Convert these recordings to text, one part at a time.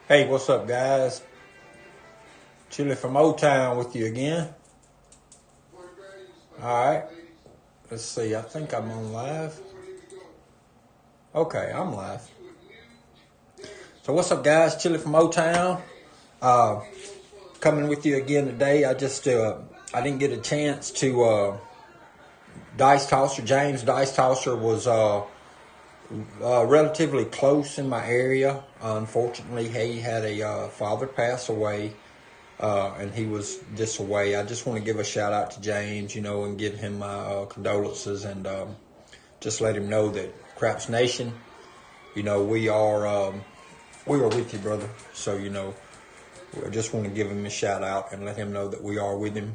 Hey, what's up, guys? Chili from O-Town with you again. All right. Let's see. I think I'm on live. Okay, I'm live. So what's up, guys? Chili from O-Town. Coming with you again today. I didn't get a chance to Dice Tosser. James Dice Tosser was relatively close in my area. Unfortunately, he had a father pass away. And he was this away. I just want to give a shout out to James, and give him my condolences, and just let him know that Craps Nation, we are with you, brother. So I just want to give him a shout out and let him know that we are with him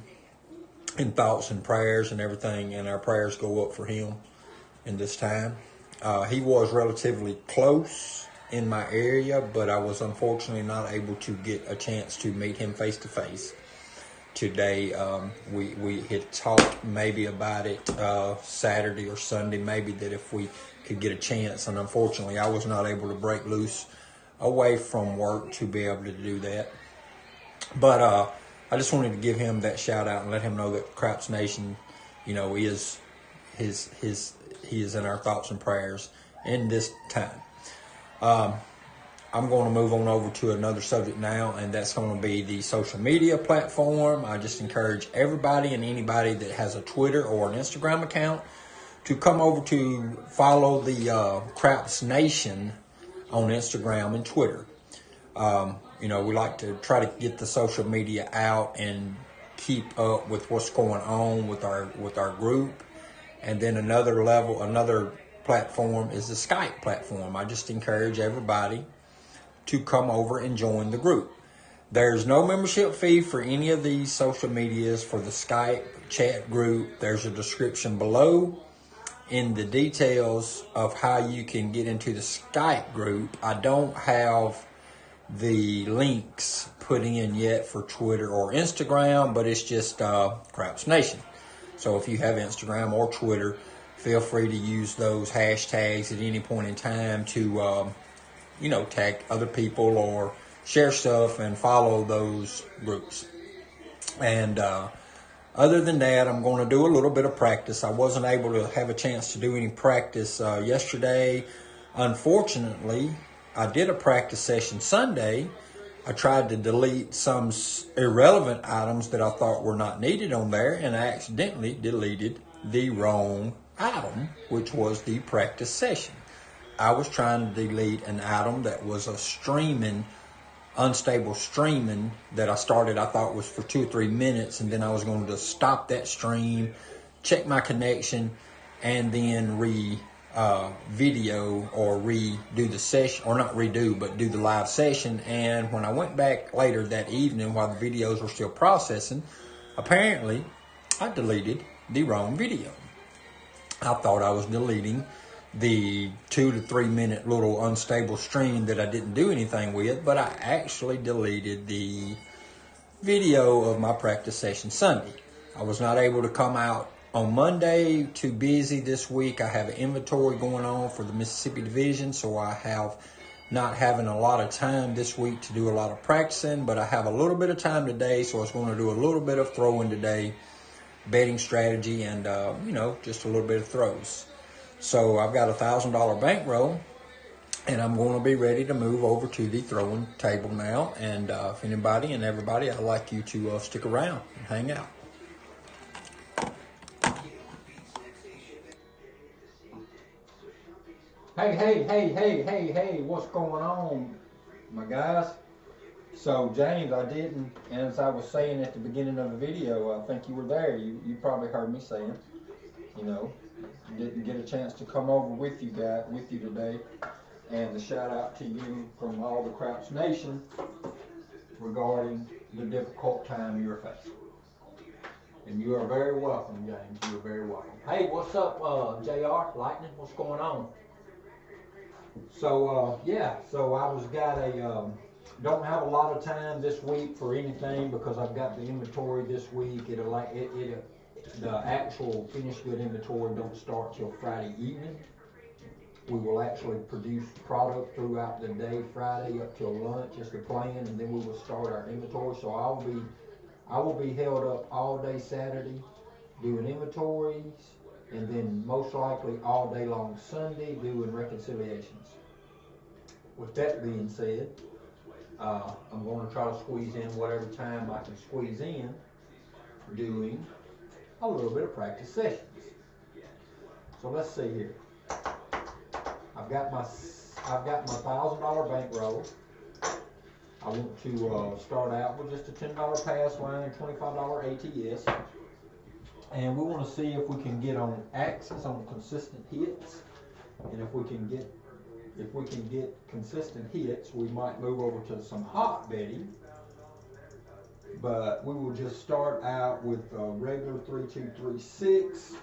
in thoughts and prayers and everything, and our prayers go up for him in this time. He was relatively close in my area, but I was unfortunately not able to get a chance to meet him face to face today. We had talked maybe about it Saturday or Sunday, maybe, that if we could get a chance, and unfortunately I was not able to break loose away from work to be able to do that. But I just wanted to give him that shout out and let him know that Craps Nation, is he is in our thoughts and prayers in this time. I'm going to move on over to another subject now, and that's going to be the social media platform. I just encourage everybody and anybody that has a Twitter or an Instagram account to come over to follow the Craps Nation on Instagram and Twitter. We like to try to get the social media out and keep up with what's going on with our group. And then another platform is the Skype platform. I just encourage everybody to come over and join the group. There's no membership fee for any of these social medias. For the Skype chat group, there's a description below in the details of how you can get into the Skype group. I don't have the links put in yet for Twitter or Instagram, but it's just Craps Nation. So if you have Instagram or Twitter, feel free to use those hashtags at any point in time to, tag other people or share stuff and follow those groups. And other than that, I'm going to do a little bit of practice. I wasn't able to have a chance to do any practice yesterday. Unfortunately, I did a practice session Sunday. I tried to delete some irrelevant items that I thought were not needed on there, and I accidentally deleted the wrong item, which was the practice session. I was trying to delete an item that was a unstable streaming that I started, I thought was for 2 or 3 minutes, and then I was going to stop that stream, check my connection, and then video or redo the session, or not redo, but do the live session. And when I went back later that evening while the videos were still processing, apparently I deleted the wrong video. I thought I was deleting the 2 to 3 minute little unstable stream that I didn't do anything with, but I actually deleted the video of my practice session Sunday. I was not able to come out on Monday, too busy this week. I have an inventory going on for the Mississippi Division, so I have not having a lot of time this week to do a lot of practicing, but I have a little bit of time today, so I was going to do a little bit of throwing today, betting strategy, and just a little bit of throws. So I've got a $1,000 bankroll, and I'm going to be ready to move over to the throwing table now. And if anybody and everybody, I'd like you to stick around and hang out. Hey, what's going on, my guys? So, James, I didn't, as I was saying at the beginning of the video, I think you were there, you probably heard me saying, didn't get a chance to come over with you today, and the shout out to you from all the Craps Nation regarding the difficult time you're facing. And you are very welcome, James, you are very welcome. Hey, what's up, JR, Lightning, what's going on? So, so I don't have a lot of time this week for anything because I've got the inventory this week. The actual finished good inventory don't start till Friday evening. We will actually produce product throughout the day, Friday up till lunch is the plan, and then we will start our inventory. So I will be held up all day Saturday doing inventories, and then most likely all day long Sunday doing reconciliations. With that being said, I'm going to try to squeeze in whatever time I can squeeze in doing a little bit of practice sessions. So let's see here. I've got my $1,000 bankroll. I want to start out with just a $10 pass line and $25 ATS, and we want to see if we can get on axis on consistent hits, and if we can get consistent hits, we might move over to some hot betting. But we will just start out with a regular 3-2-3-6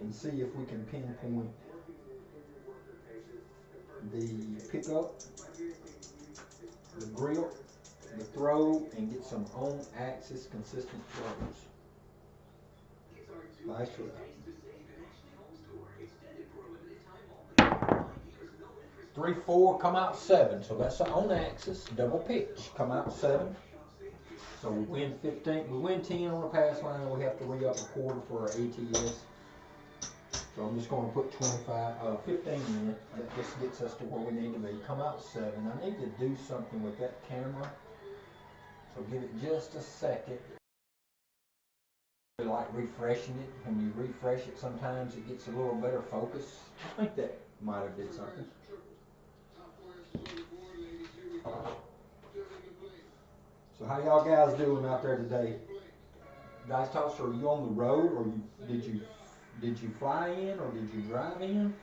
and see if we can pinpoint the pickup, the grip, the throw, and get some on axis consistent throws. Nice one. 3-4, come out 7. So that's on axis, double pitch, come out 7. So we win 15. We win 10 on the pass line, and we have to re-up a quarter for our ATS. So I'm just going to put 15 in. That just gets us to where we need to be. Come out 7. I need to do something with that camera. So give it just a second. I like refreshing it. When you refresh it, sometimes it gets a little better focus. I think that might have did something. So how y'all guys doing out there today? Dice Tosser, are you on the road, or did you fly in, or did you drive in?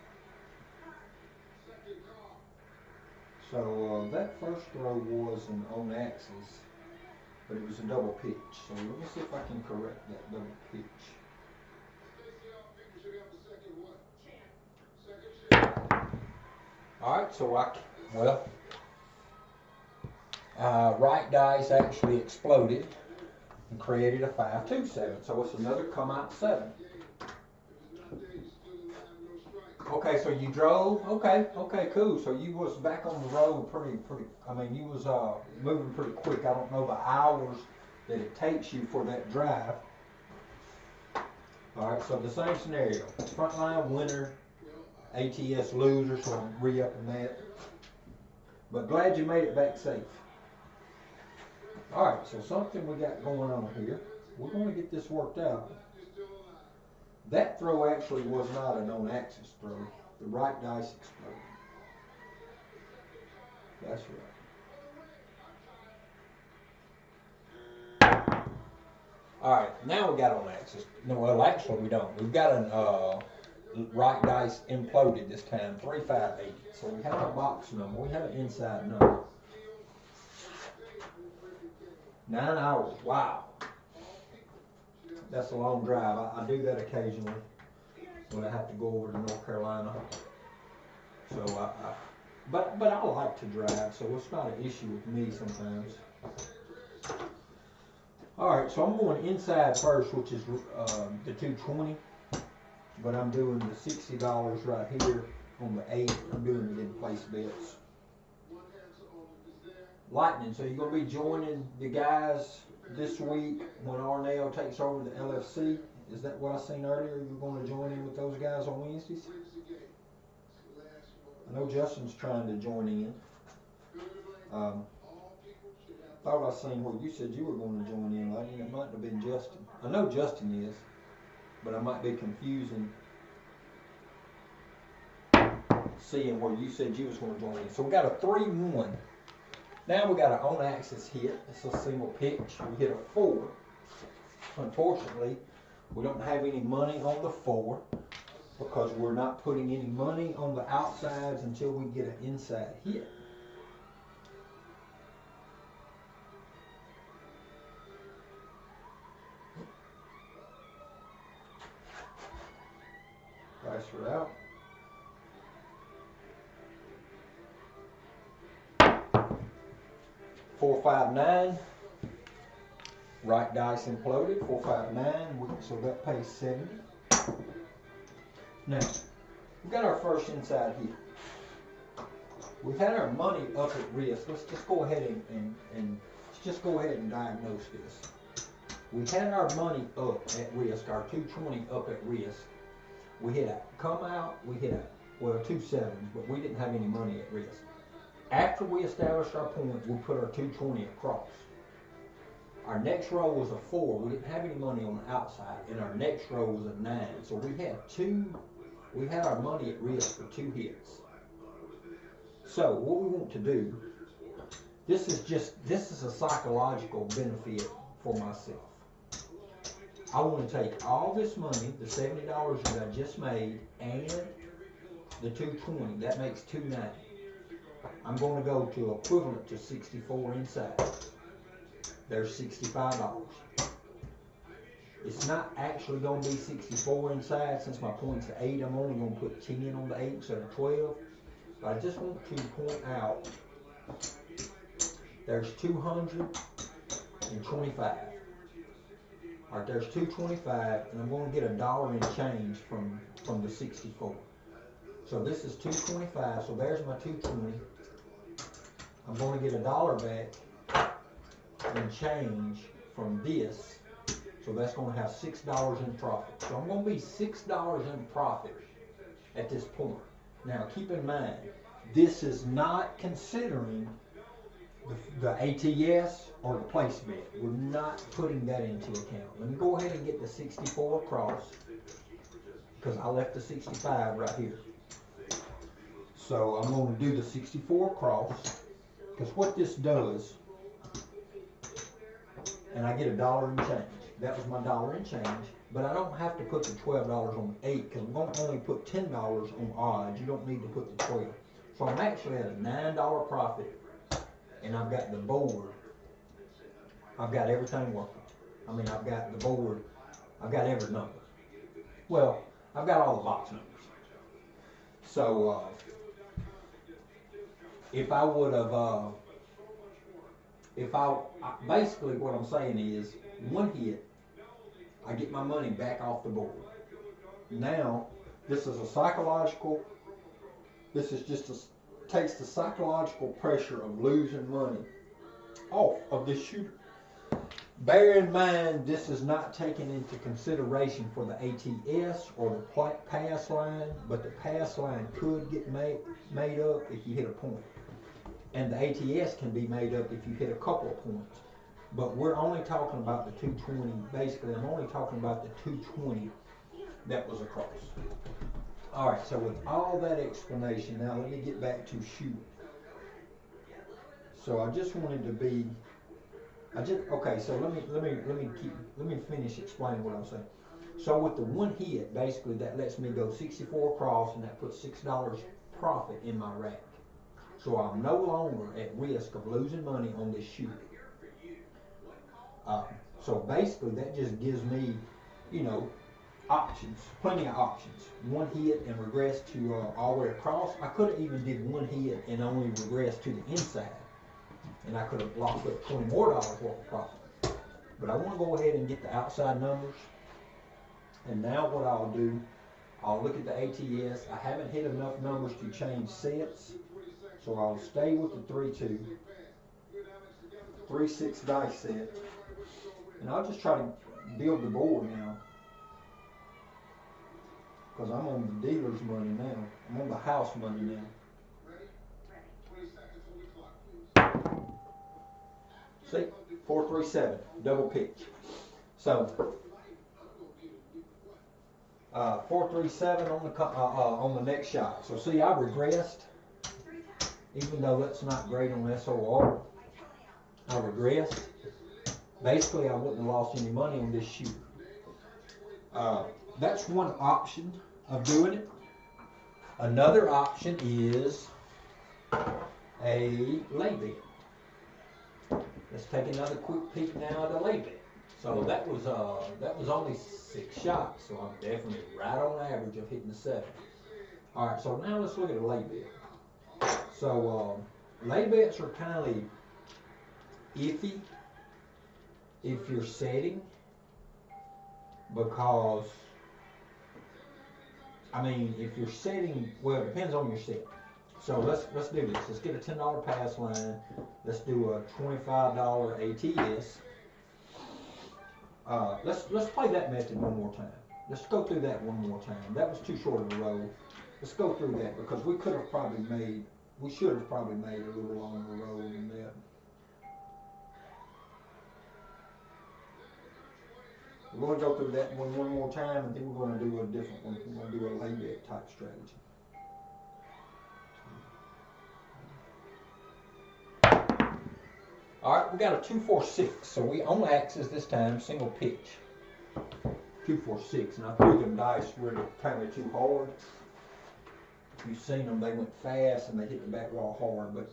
So that first throw was an on axis, but it was a double pitch. So let me see if I can correct that double pitch. All right, so right dice actually exploded and created a 5-2-7. So it's another come out 7. Okay, so you drove. Okay, cool. So you was back on the road pretty. I mean, you was moving pretty quick. I don't know the hours that it takes you for that drive. All right, so the same scenario. Frontline winner, ATS loser, so I'm re-upping that. But glad you made it back safe. All right, so something we got going on here. We're going to get this worked out. That throw actually was not an on-axis throw. The right dice exploded. That's right. All right, now we got on-axis. No, well, actually we don't. We've got an right dice imploded this time, 358. So we have a box number. We have an inside number. 9 hours. Wow. That's a long drive. I do that occasionally when I have to go over to North Carolina. So but I like to drive, so it's not an issue with me sometimes. All right, so I'm going inside first, which is the 220, but I'm doing the $60 right here on the 8. I'm doing it in place bets. Lightning, so you're going to be joining the guys this week when Arnell takes over the LFC. Is that what I seen earlier? You're going to join in with those guys on Wednesdays? I know Justin's trying to join in. Thought I seen where you said you were going to join in, Lightning. It might have been Justin. I know Justin is, but I might be confusing seeing where you said you was going to join in. So we got a 3-1. Now we got an on-axis hit. It's a single pitch. We hit a 4. Unfortunately, we don't have any money on the 4 because we're not putting any money on the outsides until we get an inside hit. Price her out. $459. Right dice imploded. 459. So that pays 70. Now, We got our first inside here. We've had our money up at risk. Let's just go ahead and let's just go ahead and diagnose this. We had our money up at risk, our 220 up at risk. We hit a come out, we hit a, well, 2 sevens, but we didn't have any money at risk. After we established our point, we put our 220 across. Our next row was a 4. We didn't have any money on the outside, and our next row was a 9. So we had our money at risk for 2 hits. So what we want to do, this is a psychological benefit for myself. I want to take all this money, the $70 that I just made, and the 220. That makes 290. I'm going to go to equivalent to 64 inside. There's $65. It's not actually going to be 64 inside. Since my point's 8, I'm only going to put 10 on the 8 instead of 12. But I just want to point out there's 225. All right, there's 225, and I'm going to get $1 in change from the 64. So this is 225. So there's my 220. I'm going to get $1 back in change from this. So that's going to have $6 in profit. So I'm going to be $6 in profit at this point. Now keep in mind, this is not considering the ATS or the place bet. We're not putting that into account. Let me go ahead and get the 64 across because I left the 65 right here. So I'm going to do the 64 across because what this does, and I get $1 in change. That was my $1 in change. But I don't have to put the $12 on 8 because I'm going to only put $10 on odds. You don't need to put the 12. So I'm actually at a $9 profit, and I've got the board. I've got everything working. I mean, I've got the board. I've got every number. Well, I've got all the box numbers. So if I would have, basically what I'm saying is, one hit, I get my money back off the board. Now, this is a psychological, this is just takes the psychological pressure of losing money off of this shooter. Bear in mind, this is not taken into consideration for the ATS or the pass line, but the pass line could get made up if you hit a point. And the ATS can be made up if you hit a couple of points. But we're only talking about the 220. Basically, I'm only talking about the 220 that was across. All right, so with all that explanation, now let me get back to shooting. So I just wanted to be, okay, so let me finish explaining what I'm saying. So with the one hit, basically that lets me go 64 across, and that puts $6 profit in my rack. So I'm no longer at risk of losing money on this shooter. So basically that just gives me, you know, options, plenty of options. One hit and regress to all the way across. I could have even did one hit and only regress to the inside, and I could have locked up $20 more worth of profit. But I want to go ahead and get the outside numbers. And now what I'll do, I'll look at the ATS. I haven't hit enough numbers to change sets, so I'll stay with the 3-2, 3-6 dice set, and I'll just try to build the board now. Because I'm on the dealer's money now. I'm on the house money now. See? 4-3-7. Double pitch. So, 4-3-7 on the next shot. So see, I regressed. Even though that's not great on SOR. I regressed. Basically, I wouldn't have lost any money on this shooter. That's one option of doing it. Another option is a lay bet. Let's take another quick peek now at the lay bet. So that was only 6 shots, so I'm definitely right on average of hitting the 7. All right, so now let's look at a lay bet. So lay bets are kind of iffy if you're setting, because I mean, if you're setting, well, it depends on your set. So let's do this. Let's get a $10 pass line. Let's do a $25 ATS. Let's play that method one more time. Let's go through that one more time. That was too short of a roll. Let's go through that because we should have probably made a little longer roll than that. We're going to go through that one more time, and then we're going to do a different one. We're going to do a layback type strategy. All right, we got a 2-4-6, so we on axis this time, single pitch. 2-4-6, and I threw them dice really kind of too hard. If you've seen them, they went fast and they hit the back wall hard, but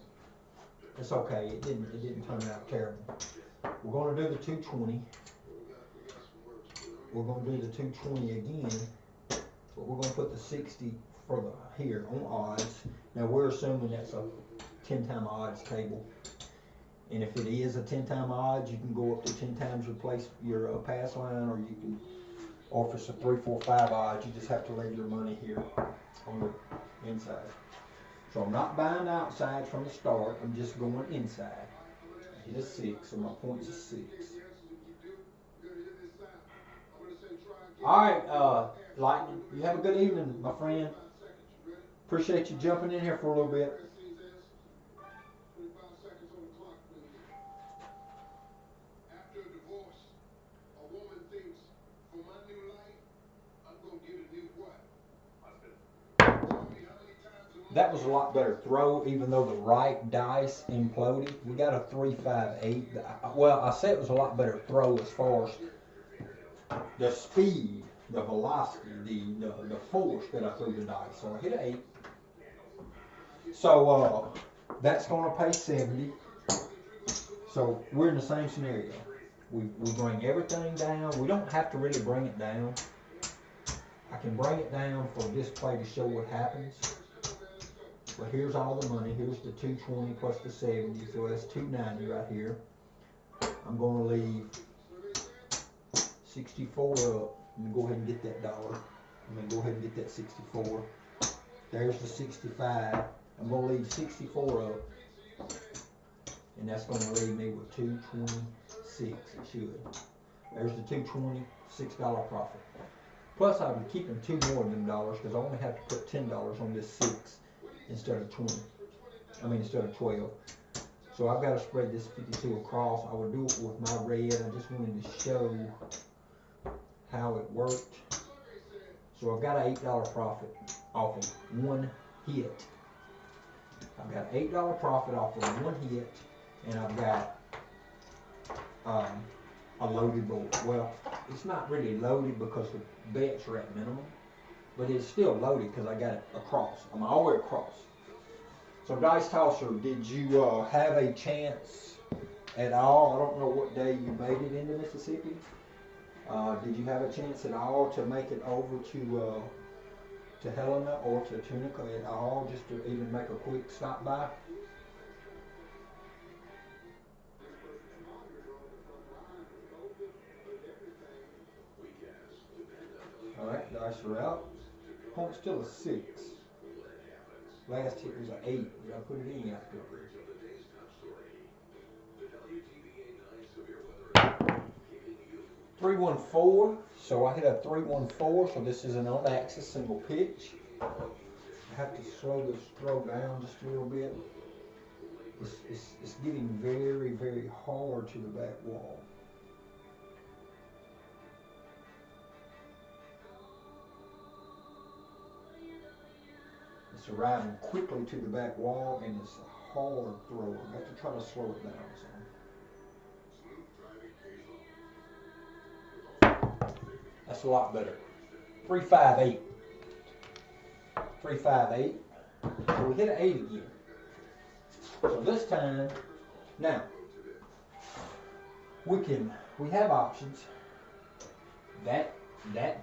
it's okay. It didn't turn out terrible. We're going to do the 220. We're going to do the 220 again, but we're going to put the 60 for the here on odds. Now we're assuming that's a 10-time odds table. And if it is a 10-time odds, you can go up to 10 times replace your pass line, or you can, or if it's a 3, 4, 5 odds, you just have to leave your money here on the inside. So I'm not buying outside from the start, I'm just going inside. I hit a 6, so my point's a 6. Alright, Lightning, you have a good evening, my friend. Appreciate you jumping in here for a little bit. That was a lot better throw, even though the right dice imploded. We got a 3-5-8. Well, I said it was a lot better throw as far as the speed, the velocity, the force that I threw the dice. So I hit an 8. So that's going to pay 70. So we're in the same scenario. We bring everything down. We don't have to really bring it down. I can bring it down for this play to show what happens. But here's all the money. Here's the 220 plus the 70. So that's 290 right here. I'm going to leave 64 up. I'm going to go ahead and get that dollar. I'm going to go ahead and get that 64. There's the 65. I'm going to leave 64 up. And that's going to leave me with 226. It should. There's the 220, $6 profit. Plus, I'm keeping 2 more of them dollars because I only have to put $10 on this 6 instead of 20. I mean, instead of 12. So I've got to spread this 52 across. I would do it with my red. I just wanted to show how it worked. So I've got an $8 profit off of one hit. I've got $8 profit off of one hit, and I've got a loaded board. Well, it's not really loaded because the bets are at minimum, but it's still loaded because I got it across. I'm all the way across. So Dice Tosser, did you have a chance at all? I don't know what day you made it into Mississippi. Did you have a chance at all to make it over to Helena or to Tunica at all, just to even make a quick stop by? Alright, dice are out. Point's still a 6. Last hit was an 8. We gotta put it in after. 3-1-4. So I hit a 3-1-4. So this is an on axis single pitch. I have to slow this throw down just a little bit. It's getting very, very hard to the back wall. It's arriving quickly to the back wall, and it's a hard throw. I got to try to slow it down some. That's a lot better. 3-5-8. 3-5-8. So we hit an 8 again. So this time, now we have options. That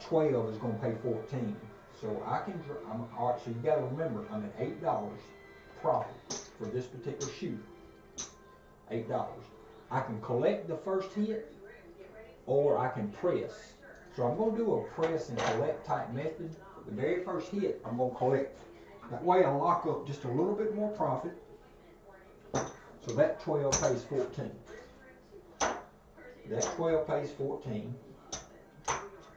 12 is going to pay 14. So all right, so you got to remember, I'm at $8 profit for this particular shooter. $8. I can collect the first hit, or I can press. So I'm going to do a press and collect type method. the very first hit, I'm going to collect. That way I lock up just a little bit more profit. So that 12 pays 14. That 12 pays 14.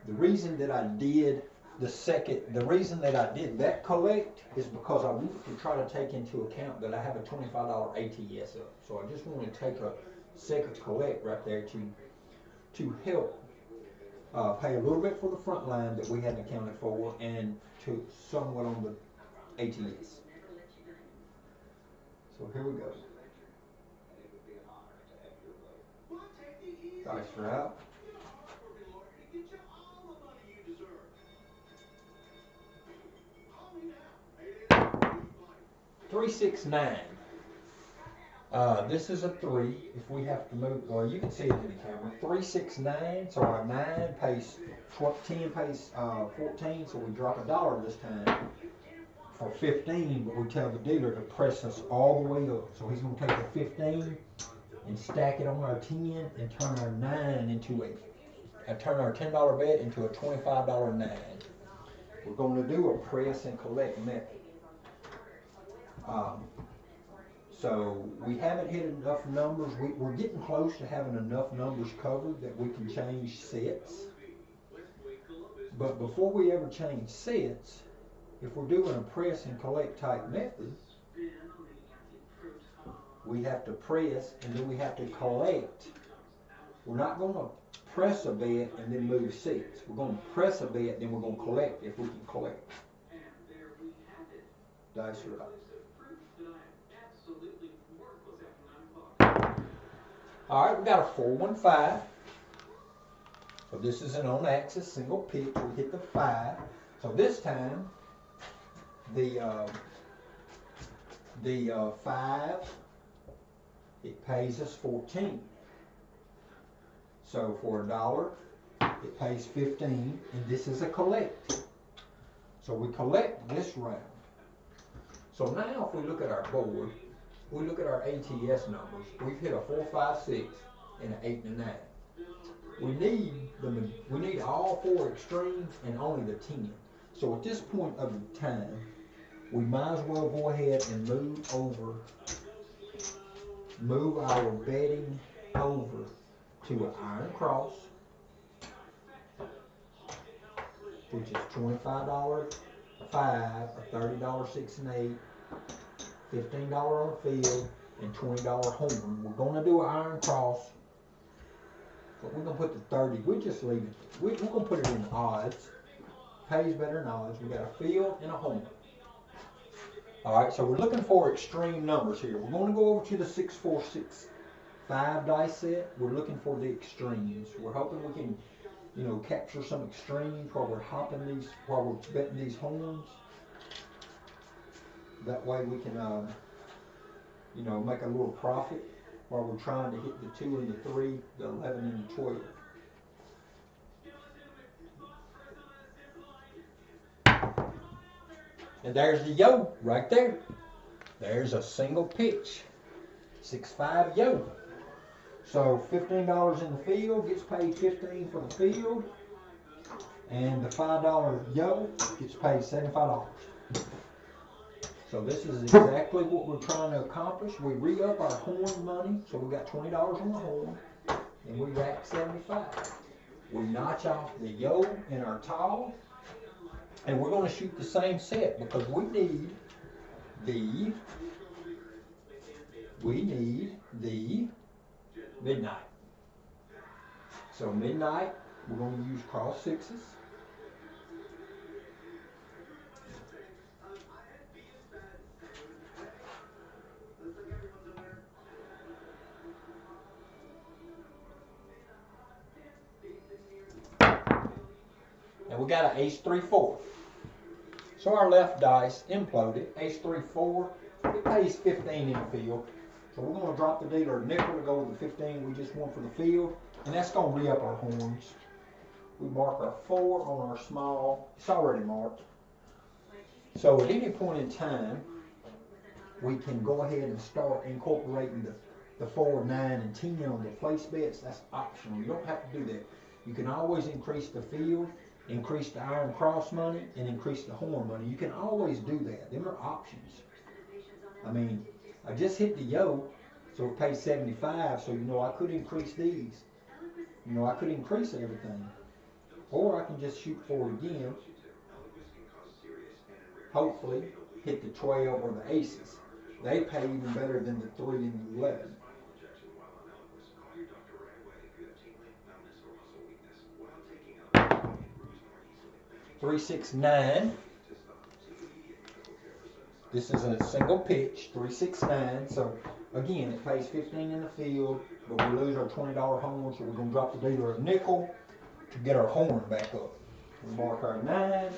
The reason that I did the reason that I did that collect is because I want to try to take into account that I have a $25 ATS up. So I just want to take a second collect right there to help pay a little bit for the front line that we hadn't accounted for and to somewhat on the ATS. So here we go. Dice are out. 369. This is a 3. If we have to move, well, you can see it in the camera. 369. So our 9 pays 10 pays 14. So we drop $1 this time for 15. But we tell the dealer to press us all the way up. So he's going to take the 15 and stack it on our 10 and turn our 9 into turn our $10 bet into a $25 9. We're going to do a press and collect method. So we haven't hit enough numbers. We're getting close to having enough numbers covered that we can change sets. But before we ever change sets, if we're doing a press and collect type method, we have to press and then we have to collect. We're not going to press a bet and then move sets. We're going to press a bet, then we're going to collect if we can collect. Dice are up. All right, we got a 415. So this is an on-axis single pitch. We hit the 5. So this time, the 5, it pays us 14. So for $1, it pays 15, and this is a collect. So we collect this round. So now if we look at our board, we look at our ATS numbers. We've hit a 4, 5, 6, and an 8 and a 9. We need all 4 extremes and only the 10. So at this point of the time, we might as well go ahead and move our betting over to an iron cross, which is $25 5, a $30 6 and 8. $15 on the field, and $20 horn. We're going to do an iron cross, but we're going to put the 30. We just leave it. We're going to put it in odds. Pays better than odds. We got a field and a horn. All right, so we're looking for extreme numbers here. We're going to go over to the 6, 4, 6, 5 dice set. We're looking for the extremes. We're hoping we can, capture some extremes while we're while we're betting these horns. That way we can, make a little profit while we're trying to hit the 2 and the 3, the 11 and the 12. And there's the yo right there. There's a single pitch. 6-5 yo. So $15 in the field gets paid 15 for the field. And the $5 yo gets paid $75. So this is exactly what we're trying to accomplish. We re-up our horn money, so we got $20 on the horn, and we rack 75. We notch off the yo in our tall, and we're going to shoot the same set because we need the midnight. So midnight, we're going to use cross 6s. And we got an ace 3, 4. So our left dice imploded. Ace 3, 4. It pays 15 in the field. So we're going to drop the dealer a nickel to go with the 15 we just won for the field. And that's going to re-up our horns. We mark our 4 on our small. It's already marked. So at any point in time, we can go ahead and start incorporating the 4, 9, and 10 on the place bets. That's optional. You don't have to do that. You can always increase the field increase the iron cross money, and increase the horn money. You can always do that. Them are options. I mean, I just hit the yoke, so it pays 75, so I could increase these. I could increase everything. Or I can just shoot for it again. Hopefully, hit the 12 or the aces. They pay even better than the 3 and the 11. $369. This is a single pitch, $369. So again, it pays 15 in the field, but we lose our $20 horn, so we're gonna drop the dealer a nickel to get our horn back up. We mark our 9,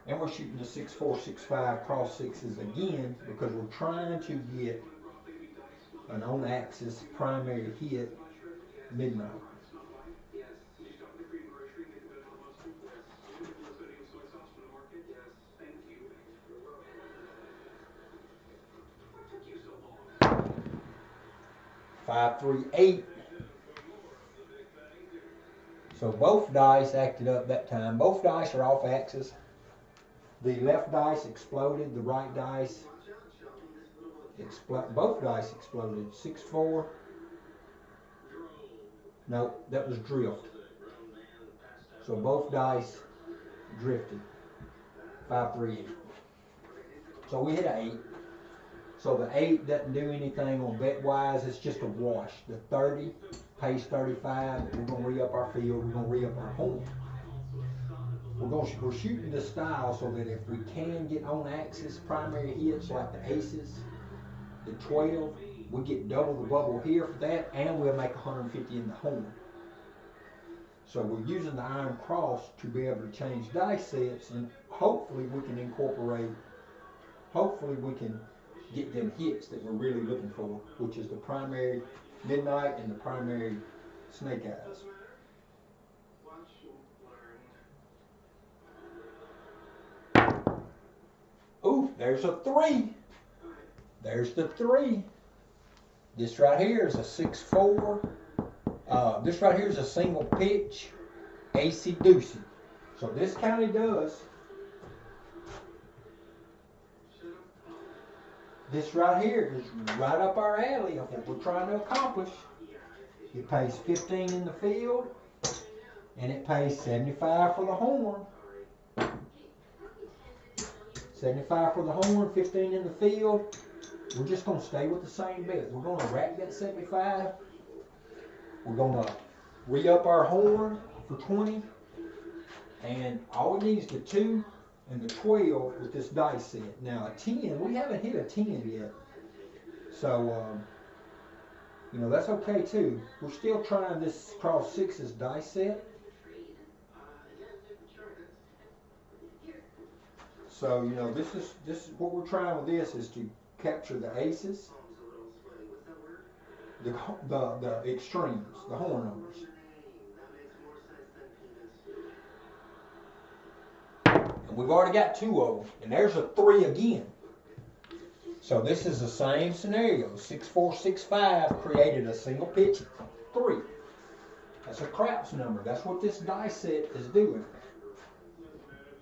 and we're shooting the 6-4, 6-5 cross sixes again because we're trying to get an on-axis primary hit midnight. $538. So both dice acted up that time. Both dice are off axis. The left dice exploded. The right dice both dice exploded. 6-4. No, that was drift. So both dice drifted. 538. So we hit an 8. So the 8 doesn't do anything on bet wise. It's just a wash. The 30 pays 35. We're gonna re-up our field. We're gonna re-up our horn. We're shooting this style so that if we can get on axis primary hits like the aces, the 12, we get double the bubble here for that, and we'll make 150 in the horn. So we're using the iron cross to be able to change dice sets, and hopefully we can get them hits that we're really looking for, which is the primary midnight and the primary snake eyes. Ooh, there's a 3. There's the 3. This right here is a 6-4. This right here is a single pitch AC deucey. So this kind of does. This right here is right up our alley of what we're trying to accomplish. It pays 15 in the field, and it pays 75 for the horn. 75 for the horn, 15 in the field. We're just going to stay with the same bet. We're going to rack that 75. We're going to re-up our horn for 20. And all we need is the 2 and the 12 with this dice set. Now a 10, we haven't hit a 10 yet. So, that's okay too. We're still trying this cross sixes dice set. So, this is what we're trying with this is to capture the aces, the extremes, the horn numbers. And we've already got 2 of them, and there's a 3 again. So this is the same scenario. 6-4, 6-5 created a single pitch 3. That's a craps number. That's what this dice set is doing.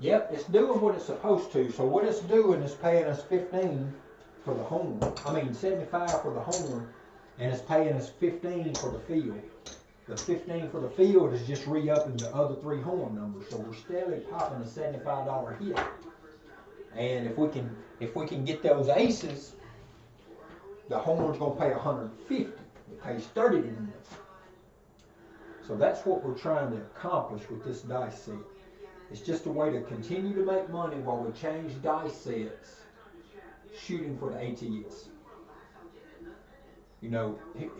Yep, it's doing what it's supposed to. So what it's doing is paying us 15 for the horn. 75 for the horn, and it's paying us 15 for the field. The 15 for the field is just re-upping the other 3 horn numbers. So we're steadily popping a $75 hit. And if we can get those aces, the horn's gonna pay 150. It pays 30 to them. So that's what we're trying to accomplish with this dice set. It's just a way to continue to make money while we change dice sets, shooting for the ATS.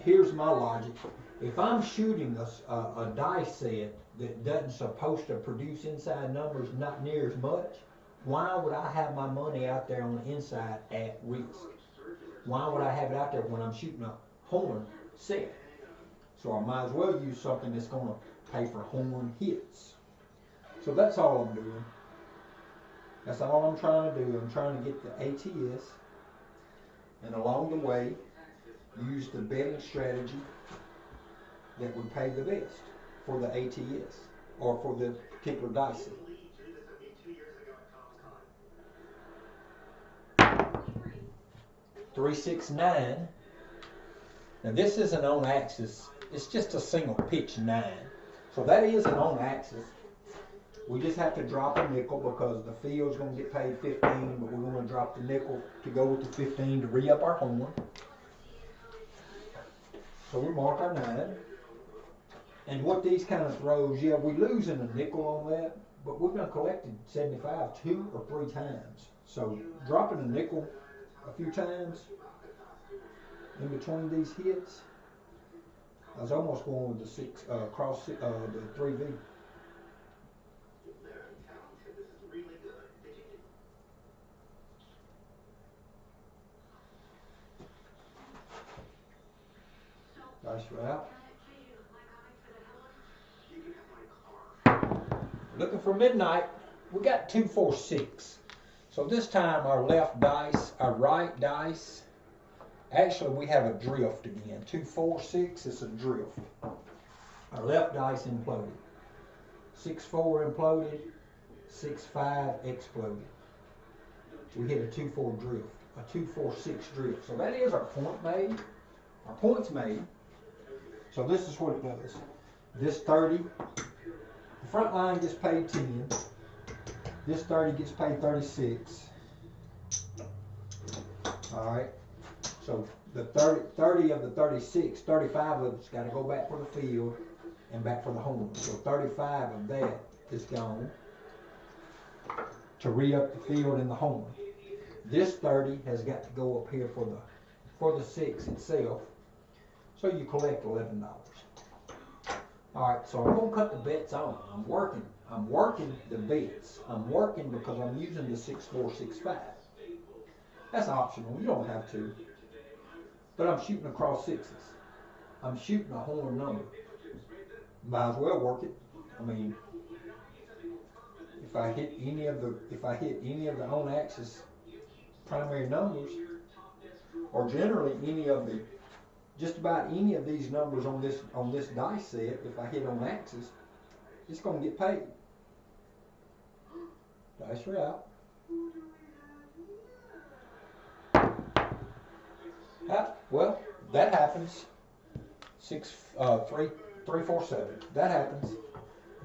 Here's my logic. If I'm shooting a dice set that doesn't supposed to produce inside numbers not near as much, why would I have my money out there on the inside at risk? Why would I have it out there when I'm shooting a horn set? So I might as well use something that's going to pay for horn hits. So that's all I'm doing. That's all I'm trying to do. I'm trying to get the ATS, and along the way, use the betting strategy that would pay the best for the ATS. or for the particular dice set. 3, 6, 9. Now this isn't on axis. It's just a single pitch 9. So that is an on axis. We just have to drop a nickel because the field's going to get paid 15, but we're going to drop the nickel to go with the 15 to re-up our horn. So we mark our 9. And what these kind of throws, yeah, we're losing a nickel on that, but we've been collected 75 2 or 3 times. So dropping a nickel a few times in between these hits, I was almost going with the the 3V. Dice route. Looking for midnight. We got 2, 4, 6. So this time our left dice, our right dice, actually we have a drift again. 2, 4, 6 is a drift. Our left dice imploded. 6, 4 imploded. 6, 5 exploded. We hit a 2, 4 drift. A 2, 4, 6 drift. So that is our point made. Our point's made. So this is what it does. This 30, the front line gets paid 10. This 30 gets paid 36. Alright. So the 30 of the 36, 35 of it's got to go back for the field and back for the home. So 35 of that is gone to re-up the field and the home. This 30 has got to go up here for the 6 itself. So you collect $11. Alright, so I'm going to cut the bets on. I'm working the bets. I'm working because I'm using the 6, 4, 6, 5. That's optional. You don't have to. But I'm shooting across 6s. I'm shooting a horn number. Might as well work it. I mean, if I hit any of the on axis primary numbers, or generally just about any of these numbers on this dice set, if I hit on axis, it's going to get paid. Dice route. Well, that happens. 3, 4, 7. That happens.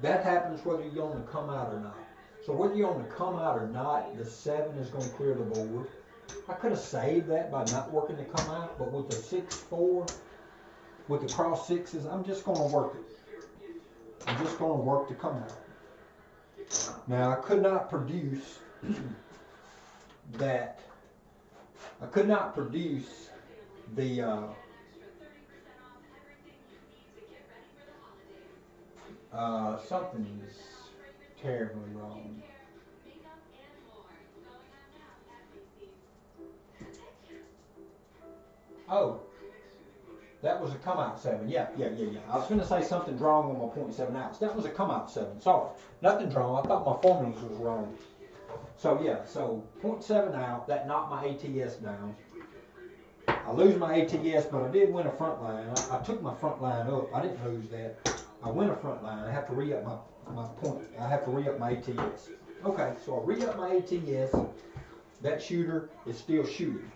That happens whether you're going to come out or not. So whether you're going to come out or not, the 7 is going to clear the board. I could have saved that by not working to come out, but with the 6, 4, with the cross 6s, I'm just going to work it. I'm just going to work to come out. Now, I could not produce that. I could not produce the something's terribly wrong. Oh, that was a come out 7. Yeah. I was going to say something's wrong on my 0.7 ounce. That was a come out 7. Sorry. Nothing's wrong. I thought my formulas was wrong. So yeah, so 0.7 out, that knocked my ATS down. I lose my ATS, but I did win a front line. I took my front line up. I didn't lose that. I win a front line. I have to re-up my point. I have to re-up my ATS. Okay, so I re-up my ATS. That shooter is still shooting.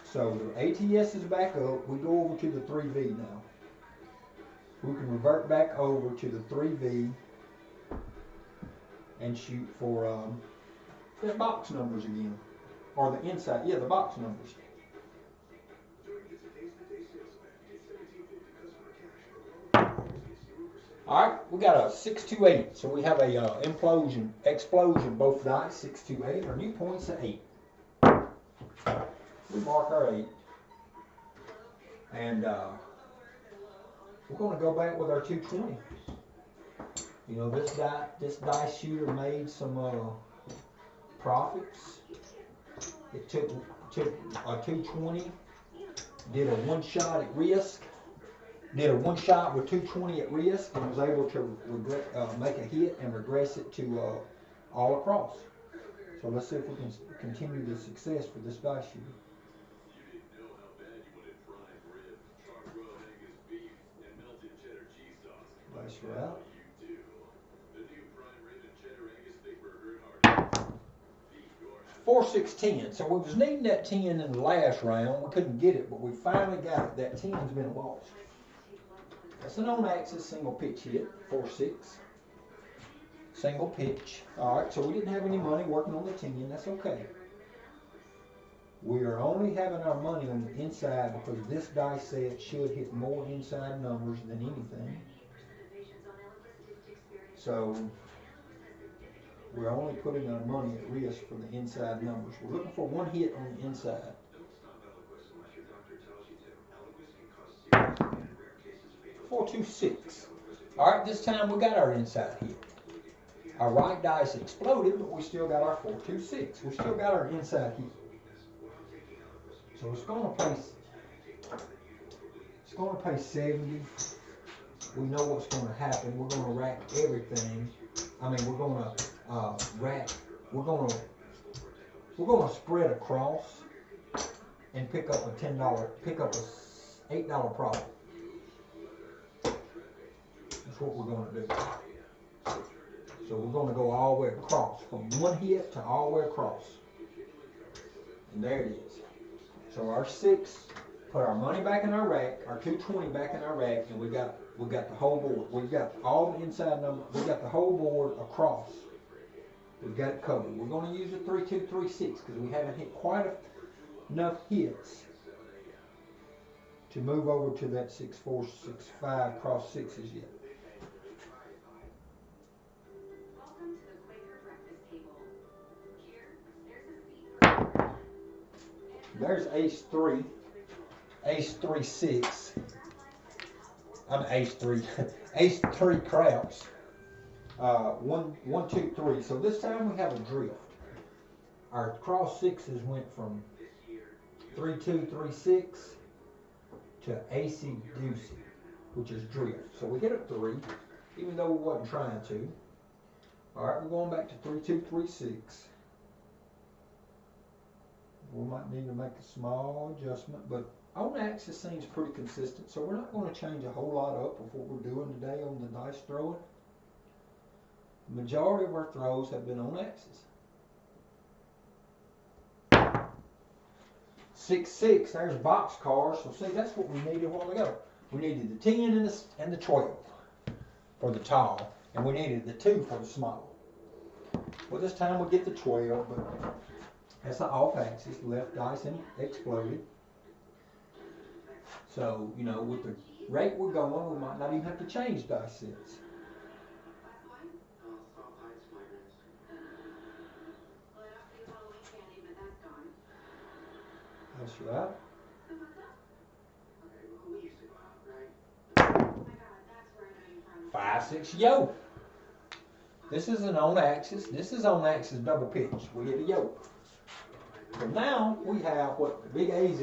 So the ATS is back up. We go over to the 3V now. We can revert back over to the 3V and shoot for the box numbers again. Or the inside, yeah, the box numbers. Alright, we got a 628. So we have a explosion, both dice, 628. Our new point's at 8. We mark our 8. And we're going to go back with our 220. You know, this dice shooter made some profits. It took a 220, did a one shot at risk, did a one shot with 220 at risk, and was able to make a hit and regress it to all across. So let's see if we can continue the success for this dice shooter. Dice route. 4, 6, 10. So we was needing that 10 in the last round. We couldn't get it, but we finally got it. That 10's been lost. That's an on-axis single pitch hit, 4, 6. Single pitch. All right, so we didn't have any money working on the 10. That's okay. We are only having our money on the inside because this dice set should hit more inside numbers than anything. So we're only putting our money at risk for the inside numbers. We're looking for one hit on the inside. 4, 2, 6. All right, this time we got our inside hit. Our right dice exploded, but we still got our 4, 2, 6. We still got our inside hit. So it's going to pay 70. We know what's going to happen. We're going to rack everything. I mean, we're going to rack. We're going to spread across and pick up a $10. Pick up a $8 profit. That's what we're going to do. So we're going to go all the way across, from one hit to all the way across. And there it is. So our 6, put our money back in our rack, our 220 back in our rack, and we got the whole board. We've got all the inside numbers. We got the whole board across. We've got it covered. We're going to use the 3, 2, 3, 6 because we haven't hit quite enough hits to move over to that 6, 4, 6, 5 cross 6s yet. There's ace 3, 6. I'm ace 3, ace 3 craps. 1, 2, 3. So this time we have a drift. Our cross 6s went from 3, 2, 3, 6 to acey deucey, which is drift. So we hit a 3, even though we wasn't trying to. All right, we're going back to 3, 2, 3, 6. We might need to make a small adjustment, but on axis seems pretty consistent, so we're not going to change a whole lot up of what we're doing today on the dice throwing. The majority of our throws have been on axis. 6, 6, there's boxcars, so see, that's what we needed a while ago. We needed the 10 and the 12 for the tall, and we needed the 2 for the small. Well, this time we get the 12, but that's the off axis, left dice and exploded. So, you know, with the rate we're going, we might not even have to change dice sets. That's right. 5, 6, yo. This is an on axis. This is on axis double pitch. We hit a yoke. So now we have what the big AZ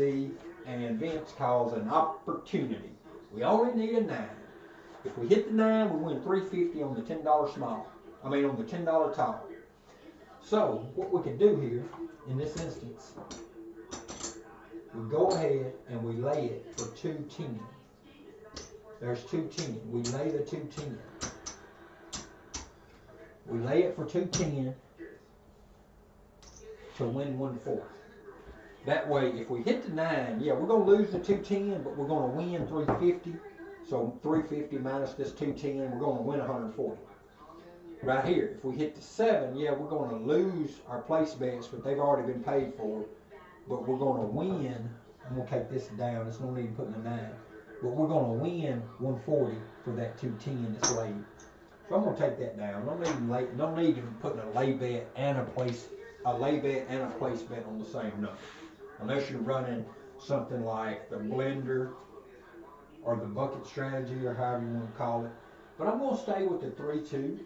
and Vince calls an opportunity. We only need a 9. If we hit the 9, we win $350 on the $10 small. I mean on the $10 tall. So what we can do here in this instance, we go ahead and we lay it for 210. There's 210. We lay the 210. We lay it for 210 to win 1/4. That way, if we hit the 9, yeah, we're going to lose the 210, but we're going to win 350. So 350 minus this 210, we're going to win 140. Right here, if we hit the 7, yeah, we're going to lose our place bets, but they've already been paid for. But we're going to win. I'm going to take this down. There's no need in putting a 9. But we're going to win 140 for that 210 that's laid. So I'm going to take that down. No need in putting a lay bet and a place bet on the same number. Unless you're running something like the blender or the bucket strategy or however you want to call it. But I'm going to stay with the 3-2.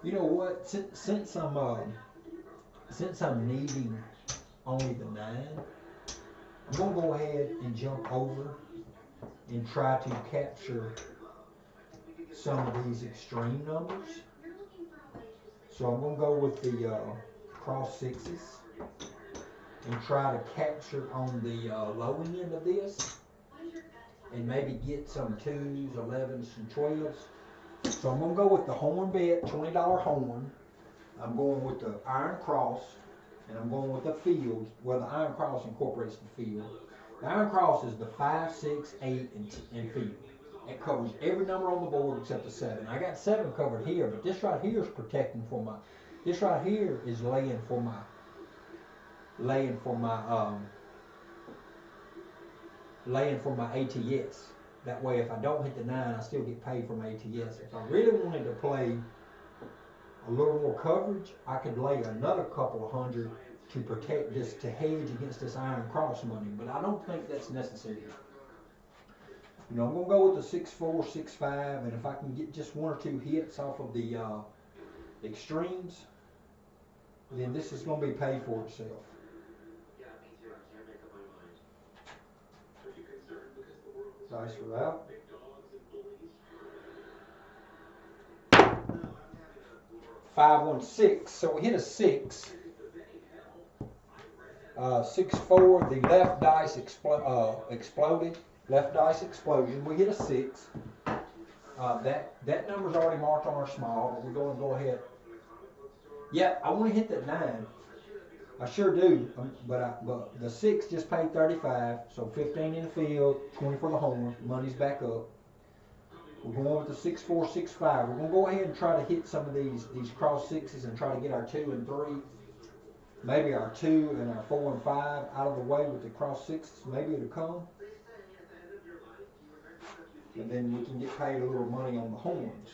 You know what? Since I'm needing only the 9, I'm going to go ahead and jump over and try to capture some of these extreme numbers. So I'm going to go with the cross 6s and try to capture on the low end of this and maybe get some 2s, 11s, and 12s. So I'm going to go with the horn bet, $20 horn. I'm going with the iron cross, and I'm going with the field. Well, the iron cross incorporates the field. The iron cross is the 5, 6, 8, and field. It covers every number on the board except the 7. I got 7 covered here, but this right here is protecting for my. This right here is laying for my ATS. That way, if I don't hit the 9, I still get paid for my ATS. If I really wanted to play a little more coverage, I could lay another couple of hundred to protect this, to hedge against this iron cross money. But I don't think that's necessary. You know, I'm gonna go with the 6-4, 6-5, and if I can get just 1 or 2 hits off of the extremes, then this is gonna be paid for itself. Dice for that. Five, 1, 6. So we hit a 6. 6-4. The left dice exploded. Left dice explosion. We hit a 6. That number's already marked on our small, but we're going to go ahead. Yeah, I want to hit that 9. I sure do. But the 6 just paid 35, so 15 in the field, 20 for the horn. Money's back up. We're going with the 6-4, 6-5. We're going to go ahead and try to hit some of these cross 6s and try to get our 2 and 3. Maybe our 2 and our 4 and 5 out of the way with the cross 6s. Maybe it'll come. And then we can get paid a little money on the horns.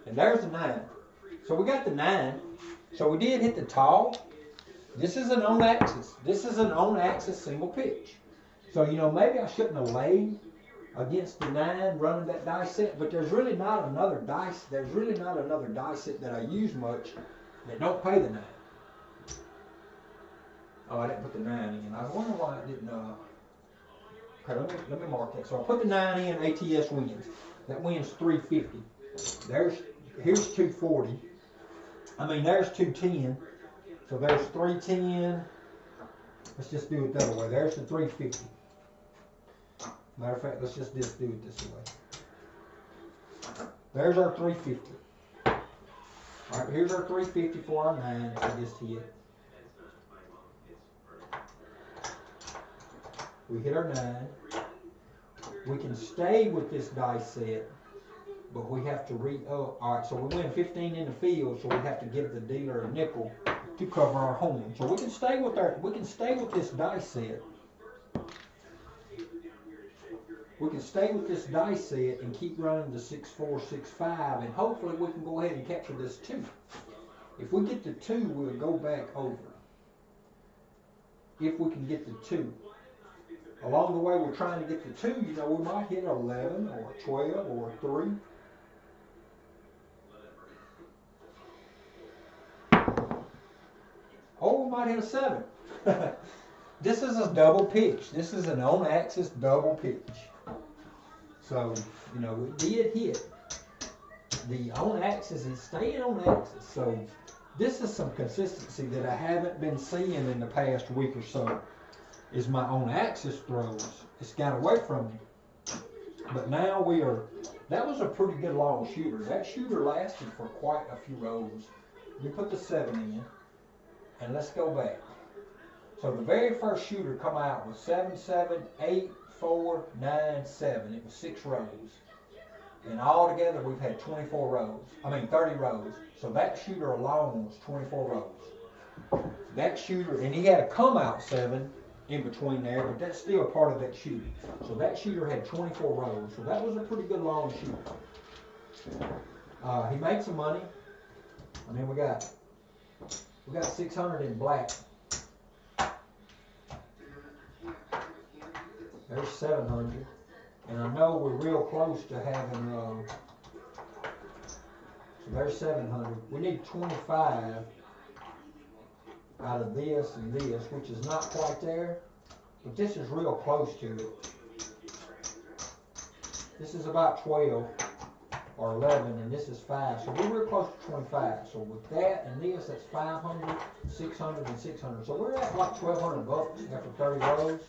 And there's the 9. So we got the 9. So we did hit the tall. This is an on-axis. This is an on-axis single pitch. So, you know, maybe I shouldn't have laid against the 9 running that dice set, but there's really not another dice. There's really not another dice set that I use much that don't pay the 9. Oh, I didn't put the 9 in. I wonder why I didn't. Okay, let me mark that. So I put the 9 in. ATS wins. That wins 350. Here's 240. I mean, there's 210. So there's 310. Let's just do it that way. There's the 350. Matter of fact, let's just do it this way. There's our 350. All right, here's our 350 for our 9 that I just hit. We hit our 9. We can stay with this dice set, but we have to re-up. All right, so we win 15 in the field, so we have to give the dealer a nickel to cover our horn. So we can stay with this dice set. We can stay with this dice set and keep running the 6-4, 6-5, and hopefully we can go ahead and capture this 2. If we get the 2, we'll go back over. If we can get the 2. Along the way, we're trying to get the 2. You know, we might hit 11 or 12 or 3. Oh, we might hit a 7. This is a double pitch. This is an on-axis double pitch. So, you know, we did hit. The on-axis is staying on-axis. So, this is some consistency that I haven't been seeing in the past week or so. Is my on-axis throws. It's got away from me. But now that was a pretty good long shooter. That shooter lasted for quite a few rows. We put the 7 in. And let's go back. So the very first shooter come out with 7, 7, 8, 4, 9, 7. It was 6 rows. And all together we've had 24 rows. I mean 30 rows. So that shooter alone was 24 rows. That shooter, and he had a come out 7 in between there, but that's still part of that shooter. So that shooter had 24 rows. So that was a pretty good long shooter. He made some money. I mean, we got 600 in black. There's 700. And I know we're real close to having, so there's 700. We need 25 out of this and this, which is not quite there, but this is real close to it. This is about 12 or 11, and this is 5, so we're real close to 25. So with that and this, that's 500, 600, and 600. So we're at like $1,200 after 30 rows.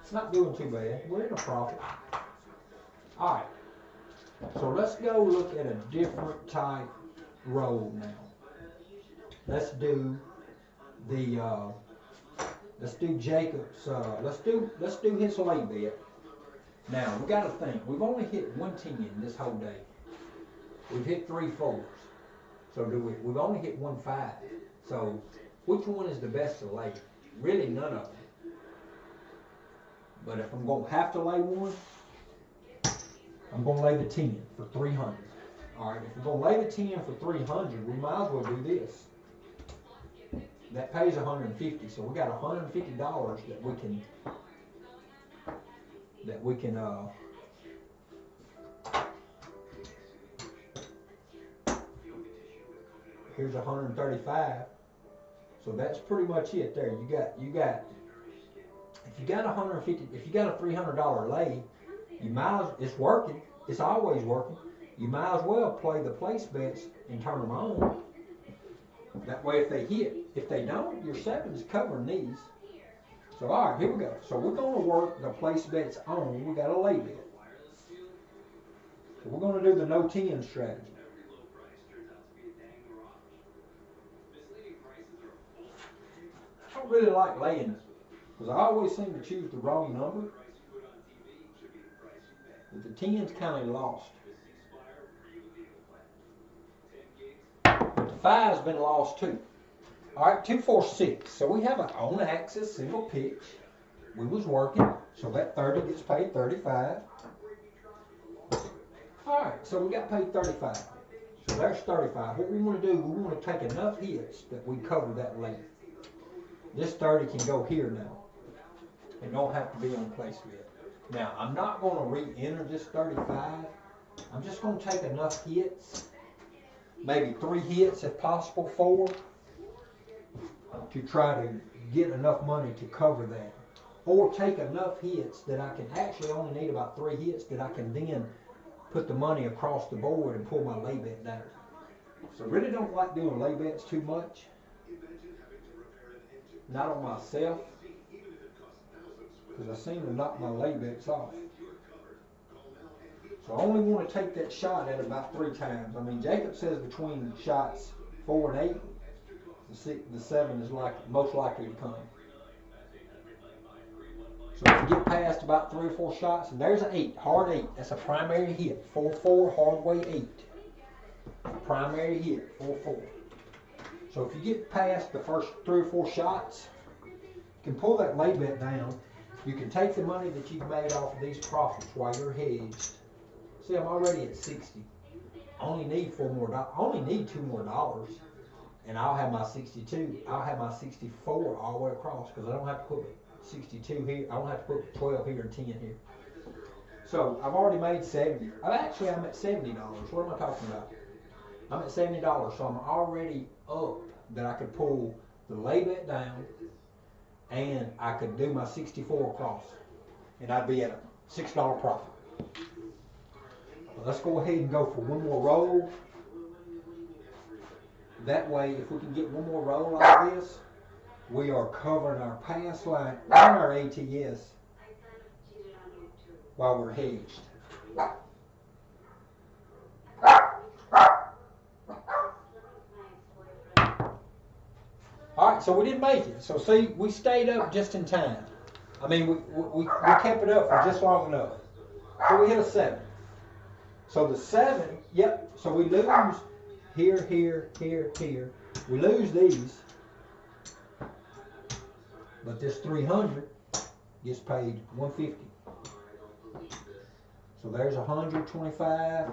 It's not doing too bad. We're in a profit. All right. So let's go look at a different type roll now. Let's do the let's do Jacob's. Let's do his lay bet. Now we got to think. We've only hit 110 this whole day. We've hit 3 4s. So we've only hit 1 5. So which one is the best to lay? Really, none of them. But if I'm gonna have to lay one, I'm going to lay the 10 for 300. All right, if we're going to lay the 10 for 300, we might as well do this. That pays 150, so we got $150 that we can here's 135. So that's pretty much it there. You got if you got 150, if you got a $300 lay, you might, it's working. It's always working. You might as well play the place bets and turn them on. That way, if they hit, if they don't, your 7's covering these. So, all right, here we go. So we're going to work the place bets on. We got a lay bet. So we're going to do the no 10 strategy. I don't really like laying it because I always seem to choose the wrong number. The 10's kind of lost. But the 5's been lost too. All right, 2 4 6. So we have an on axis single pitch. We was working, so that 30 gets paid 35. All right, so we got paid 35. So there's 35. What we want to do, we want to take enough hits that we cover that length. This 30 can go here now. It don't have to be on place bet. Now, I'm not going to re-enter this 35. I'm just going to take enough hits, maybe 3 hits if possible, 4, to try to get enough money to cover that. Or take enough hits that I can actually only need about 3 hits that I can then put the money across the board and pull my lay bet down. So I really don't like doing lay bets too much. Not on myself. Because I seem to knock my lay bets off. So I only want to take that shot at about 3 times. I mean, Jacob says between shots 4 and 8, the 7 is most likely to come. So if you get past about 3 or 4 shots, and there's an 8, hard 8. That's a primary hit. 4 4, hard way 8. Primary hit, 4 4. So if you get past the first 3 or 4 shots, you can pull that lay bet down. You can take the money that you've made off of these profits while you're hedged. See, I'm already at 60. I only need 4 more. I only need $2 more, and I'll have my 62. I'll have my 64 all the way across because I don't have to put 62 here. I don't have to put 12 here and 10 here. So I've already made 70. I'm at $70. What am I talking about? I'm at $70, so I'm already up that I could pull the lay bet down. And I could do my 64 across, and I'd be at a $6 profit. Let's go ahead and go for 1 more roll. That way, if we can get 1 more roll like this, we are covering our pass line and our ATS while we're hedged. All right, so we didn't make it. So see, we stayed up just in time. I mean, we kept it up for just long enough. So we hit a 7. So the 7, yep. So we lose here, here, here, here. We lose these, but this 300 gets paid 150. So there's 125,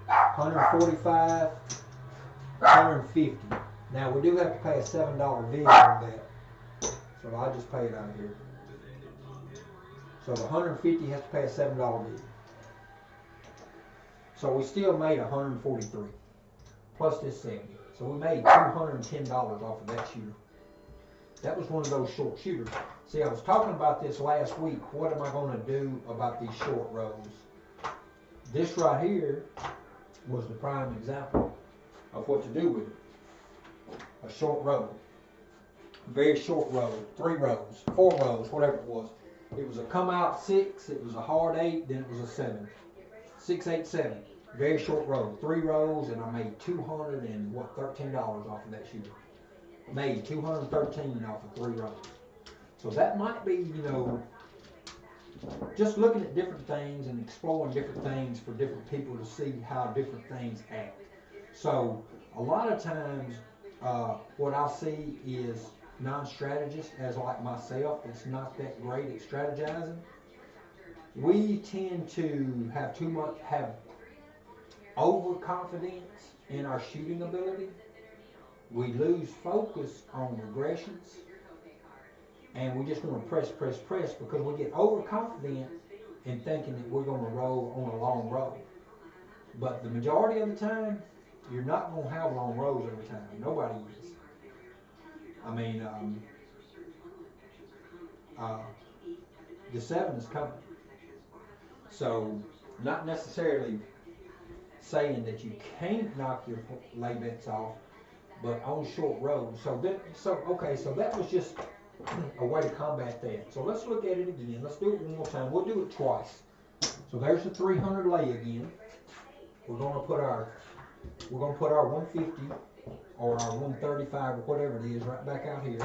145, 150. Now we do have to pay a $7 bid on that, so I'll just pay it out of here. So the 150 has to pay a $7 bid. So we still made 143 plus this 70. So we made $210 off of that shooter. That was one of those short shooters. See, I was talking about this last week. What am I going to do about these short rows? This right here was the prime example of what to do with it. A short row. Very short row. 3 rows, 4 rows, whatever it was. It was a come out 6, it was a hard 8, then it was a 7. 6, 8, 7. Very short row. 3 rows, and I made $213 off of that shooter. Made $213 off of 3 rows. So that might be, you know, just looking at different things and exploring different things for different people to see how different things act. So a lot of times, what I see is non-strategists, as like myself, that's not that great at strategizing. We tend to have overconfidence in our shooting ability. We lose focus on regressions, and we just want to press because we get overconfident in thinking that we're going to roll on a long row. But the majority of the time, you're not going to have long rows every time. Nobody is. I mean, the 7 is coming. So, not necessarily saying that you can't knock your lay bets off, but on short rows. So that was just a way to combat that. So let's look at it again. Let's do it one more time. We'll do it twice. So there's the 300 lay again. We're gonna put our 150 or our 135 or whatever it is right back out here.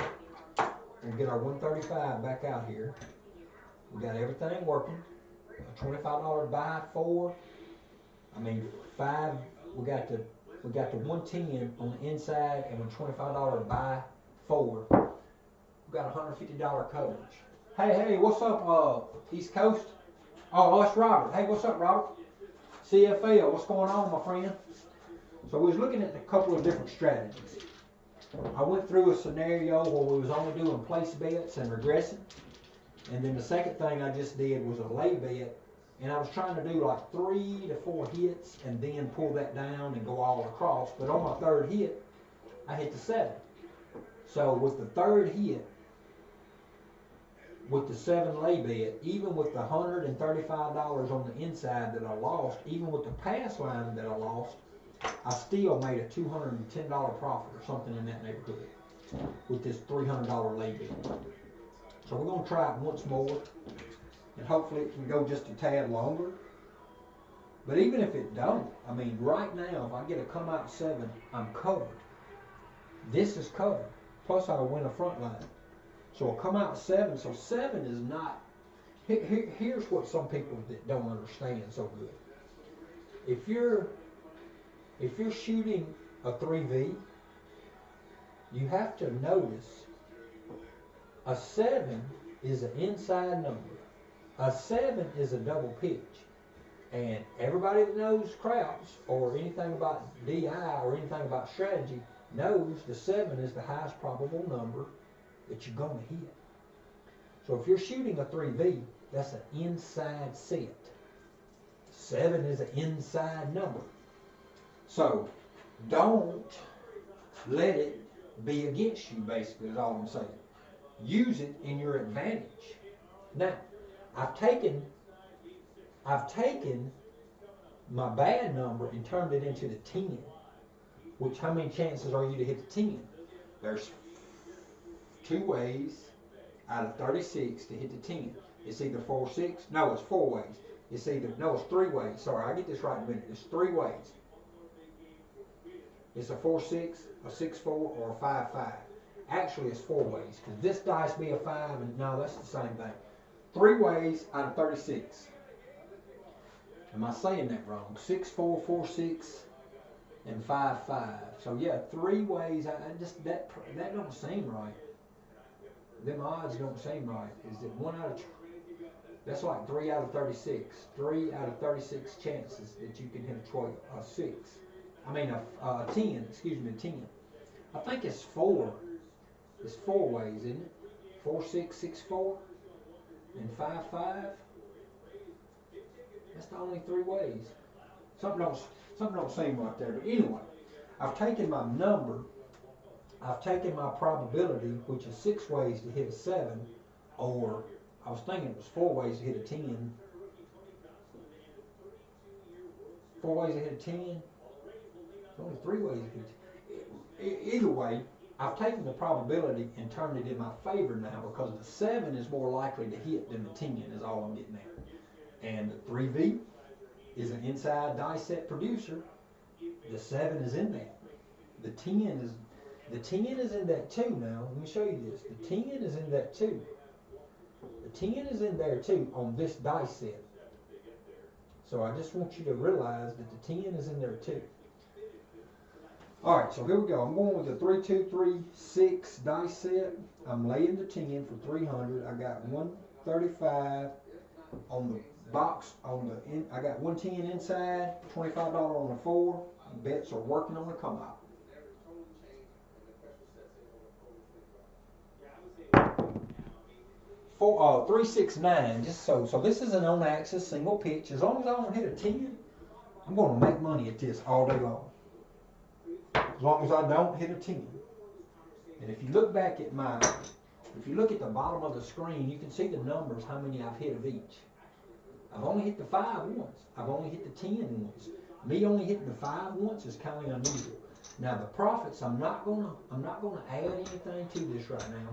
We'll get our 135 back out here. We got everything working. A $25 buy 4. I mean 5. We got the 110 on the inside and a $25 buy 4. We got $150 coverage. Hey, what's up, East Coast? Oh, that's Robert. Hey, what's up, Robert? CFL, what's going on, my friend? So we was looking at a couple of different strategies. I went through a scenario where we was only doing place bets and regressing. And then the second thing I just did was a lay bet. And I was trying to do like 3 to 4 hits and then pull that down and go all across. But on my third hit, I hit the 7. So with the third hit, with the 7 lay bet, even with the $135 on the inside that I lost, even with the pass line that I lost, I still made a $210 profit or something in that neighborhood with this $300 lay bet. So we're going to try it once more, and hopefully it can go just a tad longer. But even if it don't, I mean, right now, if I get a come out 7, I'm covered. This is covered. Plus I win a front line. So a come out 7, so 7 is not, here's what some people that don't understand so good. If you're shooting a 3V, you have to notice a 7 is an inside number. A 7 is a double pitch. And everybody that knows crouch or anything about DI or anything about strategy knows the 7 is the highest probable number that you're going to hit. So if you're shooting a 3V, that's an inside set. 7 is an inside number. So don't let it be against you, basically, is all I'm saying. Use it in your advantage. Now, I've taken my bad number and turned it into the 10. Which, how many chances are you to hit the 10? There's 2 ways out of 36 to hit the 10. It's either 4, 6. No, it's 4 ways. It's 3 ways. Sorry, I'll get this right in a minute. It's 3 ways. It's a 4, 6, a 6, 4, or a 5, 5. Actually, it's 4 ways, because this dice be a 5, and no, that's the same thing. 3 ways out of 36. Am I saying that wrong? 6, 4, 4, 6, and 5, 5. So yeah, 3 ways. That don't seem right. Them odds don't seem right. Is it 1 out of? That's like 3 out of 36. 3 out of 36 chances that you can hit a 6. I mean a 10. Excuse me, a 10. I think it's 4. It's 4 ways, isn't it? 4, 6, 6, 4, and 5, 5. That's the only 3 ways. Something don't seem right there. But anyway, I've taken my number. I've taken my probability, which is 6 ways to hit a 7, or I was thinking it was 4 ways to hit a 10. 4 ways to hit a 10. There's only 3 ways to hit a 10. Either way, I've taken the probability and turned it in my favor now because the 7 is more likely to hit than the 10 is all I'm getting at. And the 3V is an inside die set producer. The 7 is in that. The 10 is in that too now. Let me show you this. The 10 is in that too. The 10 is in there too on this die set. So I just want you to realize that the 10 is in there too. Alright, so here we go. I'm going with the 3236 die set. I'm laying the 10 for 300. I got 135 on the box. I got 110 inside, $25 on the 4. Bets are working on the come out. For 369, just so this is an on axis single pitch. As long as I don't hit a 10, I'm going to make money at this all day long. As long as I don't hit a 10. And if you look back at if you look at the bottom of the screen, you can see the numbers, how many I've hit of each. I've only hit the 5 once. I've only hit the 10 once. Me only hitting the 5 once is kind of unusual. Now the profits, I'm not gonna add anything to this right now.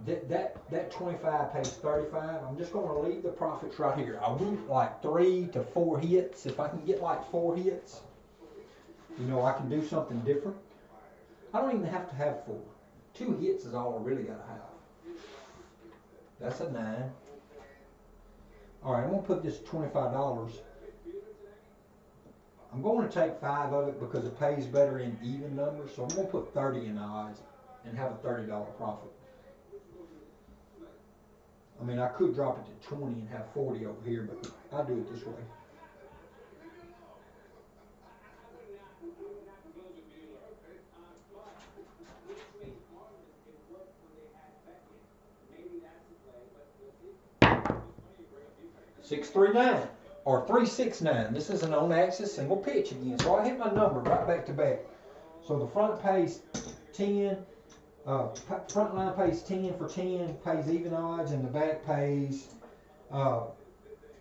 That 25 pays 35. I'm just gonna leave the profits right here. I want like 3 to 4 hits. If I can get like 4 hits, you know, I can do something different. I don't even have to have 4. 2 hits is all I really gotta have. That's a 9. All right, I'm gonna put this $25. I'm going to take 5 of it because it pays better in even numbers. So I'm going to put 30 in the odds and have a $30 profit. I mean, I could drop it to 20 and have 40 over here, but I'll do it this way. $639 or 369. This is an on axis single pitch again. So I hit my number right back to back. So the front pays 10. Front line pays 10 for 10, pays even odds, and the back pays,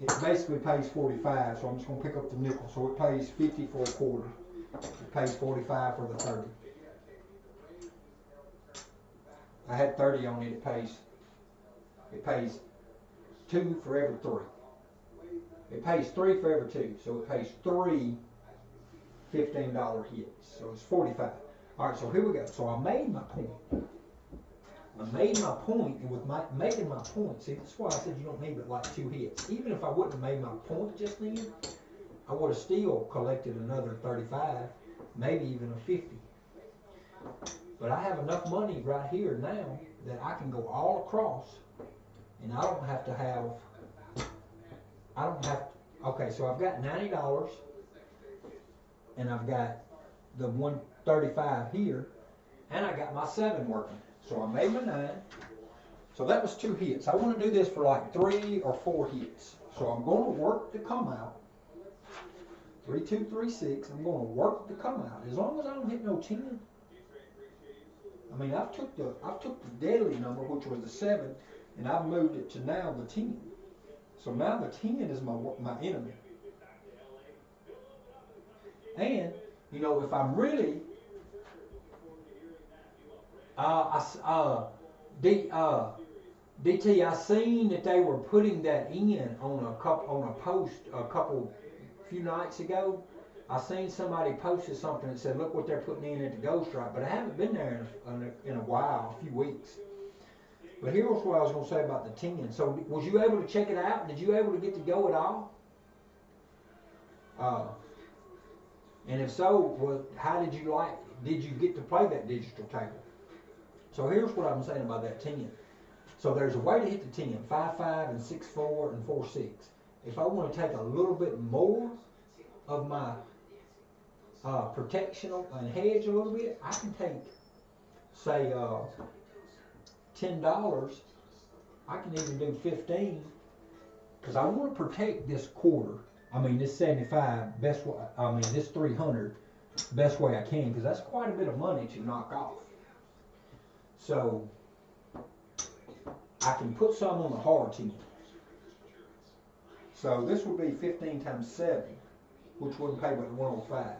it basically pays 45, so I'm just going to pick up the nickel. So it pays 50 for a quarter. It pays 45 for the 30. I had 30 on it, it pays 2 for every 3. It pays 3 for every 2, so it pays 3 $15 hits, so it's 45. All right, so here we go. So I made my point. And with making my point, see, that's why I said you don't need but like 2 hits. Even if I wouldn't have made my point just then, I would have still collected another 35, maybe even a 50. But I have enough money right here now that I can go all across, and I don't have to have, okay, so I've got $90, and I've got the 135 here, and I got my 7 working. So I made my 9. So that was 2 hits. I want to do this for like 3 or 4 hits. So I'm going to work to come out. 3, 2, 3, 6. I'm going to work to come out. As long as I don't hit no 10. I mean, I've took the deadly number, which was the 7, and I've moved it to now the 10. So now the 10 is my enemy. And you know, if I'm really, DT, I seen that they were putting that in on a post a few nights ago. I seen somebody posted something that said, look what they're putting in at the Ghost Strike, but I haven't been there in a while, a few weeks. But here's what I was going to say about the 10. So was you able to check it out? Did you able to get to go at all? And if so, how did you like? Did you get to play that digital table? So here's what I'm saying about that 10. So there's a way to hit the 10, 5-5 and 6-4 and 4-6. If I want to take a little bit more of my protection and hedge a little bit, I can take, say, $10. I can even do 15 because I want to protect this quarter. I mean, this 75 best way. I mean, this 300 best way I can, because that's quite a bit of money to knock off. So I can put some on the hard 10. So this would be 15 times 7, which wouldn't pay but 105.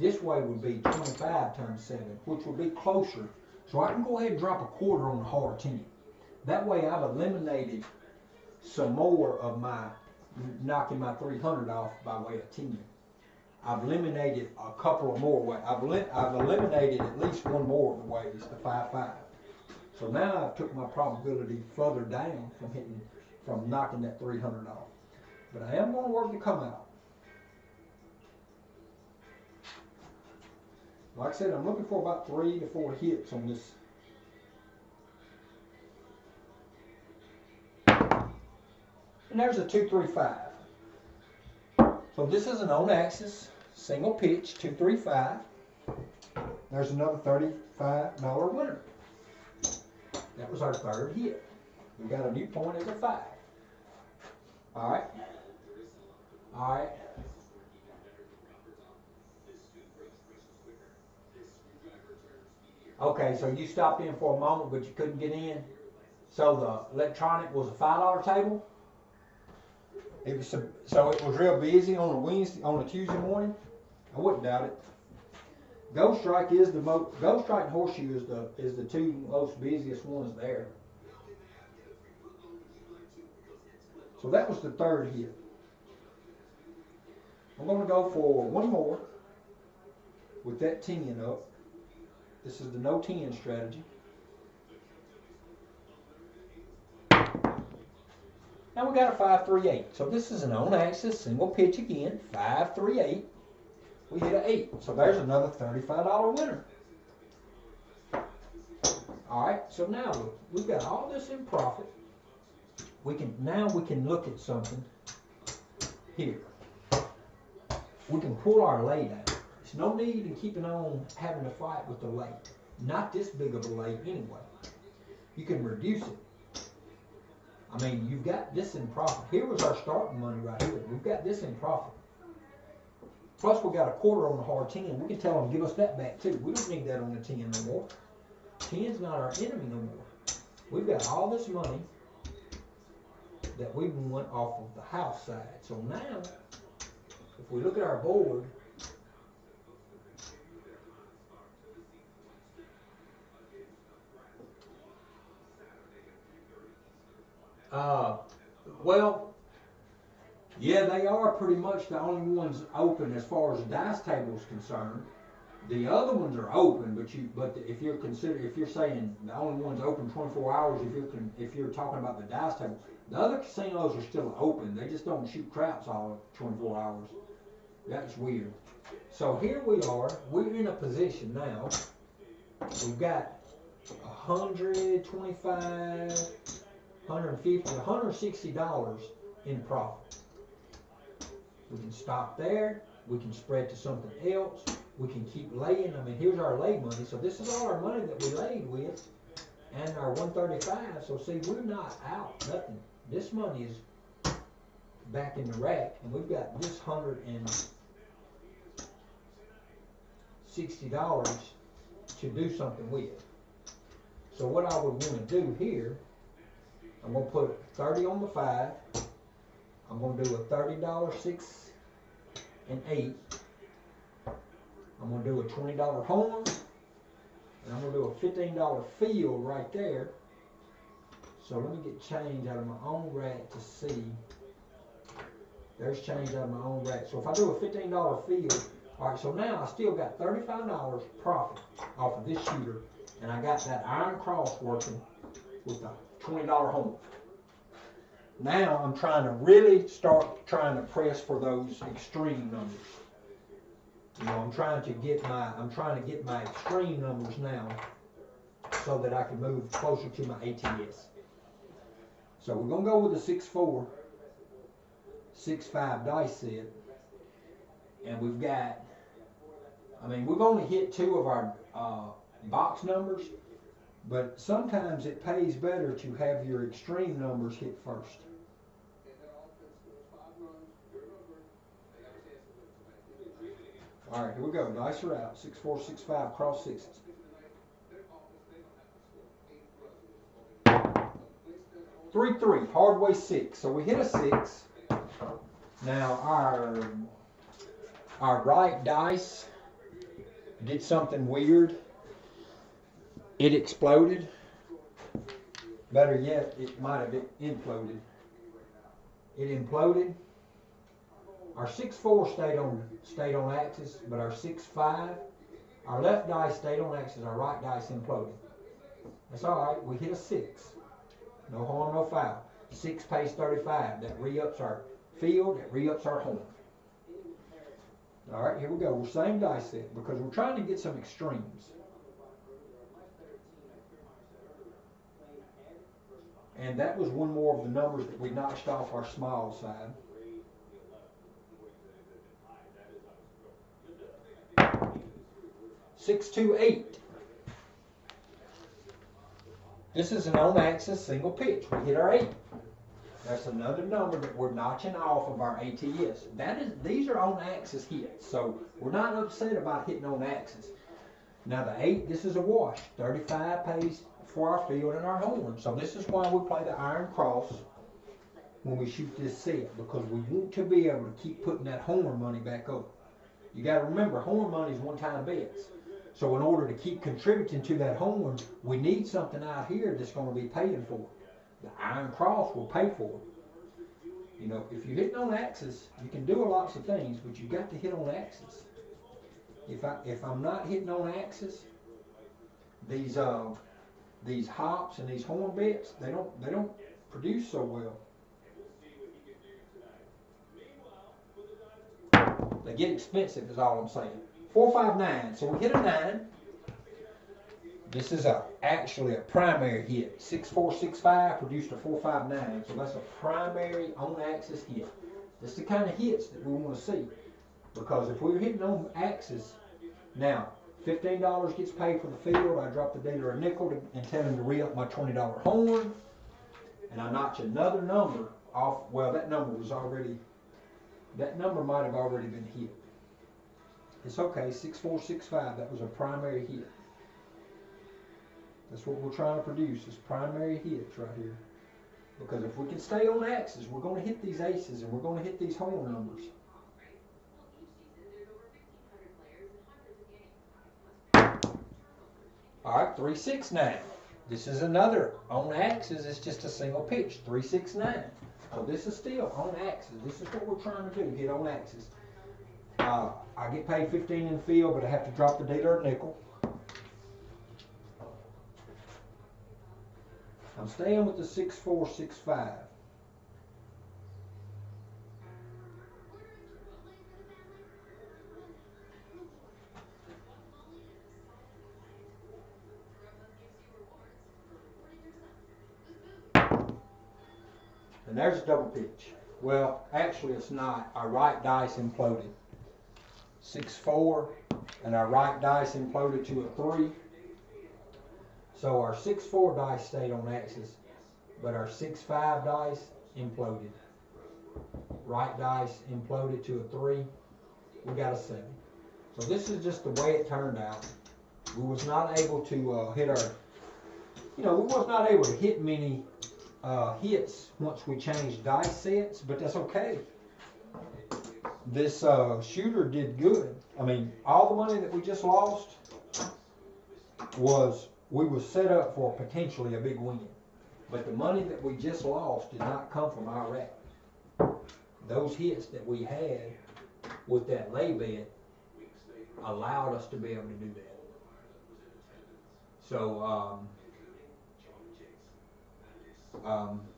This way would be 25 times 7, which would be closer. So I can go ahead and drop a quarter on the hard 10. That way I've eliminated some more of my knocking my 300 off by way of 10. I've eliminated a couple of more ways. I've eliminated at least one more of the ways to 5-5. So now I've took my probability further down from knocking that 300 off. But I am going to work to come out. Like I said, I'm looking for about 3 to 4 hits on this. And there's a 2-3-5. So this is an on-axis, single pitch, 2-3-5. There's another $35 winner. That was our third hit. We got a new point as a 5. All right. All right. Okay, so you stopped in for a moment, but you couldn't get in. So the electronic was a $5 table. It was so it was real busy on a Tuesday morning. I wouldn't doubt it. Ghost Strike is Ghost Strike and Horseshoe is the two most busiest ones there. So that was the third hit. I'm going to go for one more with that 10 up. This is the no 10 strategy. Now we got a 5-3-8. So this is an on-axis single pitch again, 5-3-8. We hit an 8. So there's another $35 winner. All right. So now look, we've got all this in profit. Now we can look at something here. We can pull our lay down. There's no need in keeping on having to fight with the lay. Not this big of a lay anyway. You can reduce it. I mean, you've got this in profit. Here was our starting money right here. We've got this in profit. Plus, we got a quarter on the hard 10. We can tell them, give us that back too. We don't need that on the 10 no more. 10's not our enemy no more. We've got all this money that we went off of the house side. So now, if we look at our board, well, yeah, they are pretty much the only ones open as far as the dice table is concerned. The other ones are open, but if you're saying the only ones open 24 hours, if you're talking about the dice table, the other casinos are still open. They just don't shoot craps all 24 hours. That's weird. So here we are. We're in a position now. We've got 125, 150, $160 in profit. We can stop there. We can spread to something else. We can keep laying. I mean, here's our lay money. So this is all our money that we laid with, and our 135. So see, we're not out nothing. This money is back in the rack, and we've got this $160 to do something with. So what I would want to do here, I'm going to put 30 on the 5. I'm going to do a $30 6 and 8. I'm going to do a $20 horn, and I'm going to do a $15 field right there. So let me get change out of my own rack to see. There's change out of my own rack. So if I do a $15 field, all right, so now I still got $35 profit off of this shooter, and I got that iron cross working with the $20 horn. Now I'm trying to really start trying to press for those extreme numbers. You know, I'm trying to get my extreme numbers now so that I can move closer to my ATS. So we're gonna go with the 6-4, 6-5 dice set, and we've got. I mean, we've only hit 2 of our box numbers, but sometimes it pays better to have your extreme numbers hit first. All right, here we go. Dice are out. 6-4, 6-5, cross 6s. 3-3, hard way 6. So we hit a 6. Now our right dice did something weird. It exploded. Better yet, it might have imploded. It imploded. Our 6-4 stayed on axis, but our 6-5, our left dice stayed on axis, our right dice imploded. That's all right. We hit a 6. No harm, no foul. 6 pays 35. That re-ups our field. That re-ups our horn. All right, here we go. We're same dice set because we're trying to get some extremes. And that was one more of the numbers that we notched off our small side. Six, 2, 8. This is an on-axis single pitch. We hit our 8. That's another number that we're notching off of our ATS. These are on-axis hits, so we're not upset about hitting on axis. Now the 8, this is a wash. 35 pays for our field and our horn. So this is why we play the iron cross when we shoot this set, because we want to be able to keep putting that horn money back up. You got to remember, horn money is one-time bets. So in order to keep contributing to that horn, we need something out here that's going to be paying for it. The iron cross will pay for it. You know, if you're hitting on axis, you can do lots of things, but you got to hit on axis. If I'm not hitting on axis, these hops and these horn bets, they don't produce so well. They get expensive is all I'm saying. 4, 5, 9. So we hit a 9. This is actually a primary hit. 6, 4, 6, 5 produced a 4, 5, 9. So that's a primary on-axis hit. That's the kind of hits that we want to see. Because if we were hitting on axis, now $15 gets paid for the field. I drop the dealer a nickel and tell him to re-up my $20 horn. And I notch another number off. Well, that number might have already been hit. It's okay, 6, 4, 6, 5. That was a primary hit. That's what we're trying to produce, is primary hits right here. Because if we can stay on axis, we're going to hit these aces and we're going to hit these horn numbers. All right, 3, 6, 9. This is another on axis. It's just a single pitch. 3, 6, 9. So this is still on axis. This is what we're trying to do, hit on axis. I get paid 15 in the field, but I have to drop the dealer a nickel. I'm staying with the 6, 4, 6, 5. And there's a double pitch. Well, actually it's not. Our right dice imploded. 6, 4, and our right dice imploded to a 3. So our 6, 4 dice stayed on axis, but our 6, 5 dice imploded. Right dice imploded to a 3. We got a 7. So this is just the way it turned out. We was not able to hit our, we was not able to hit many hits once we changed dice sets, but that's okay. This shooter did good. I mean, all the money that we just lost we was set up for potentially a big win. But the money that we just lost did not come from our rack. Those hits that we had with that lay bet allowed us to be able to do that. So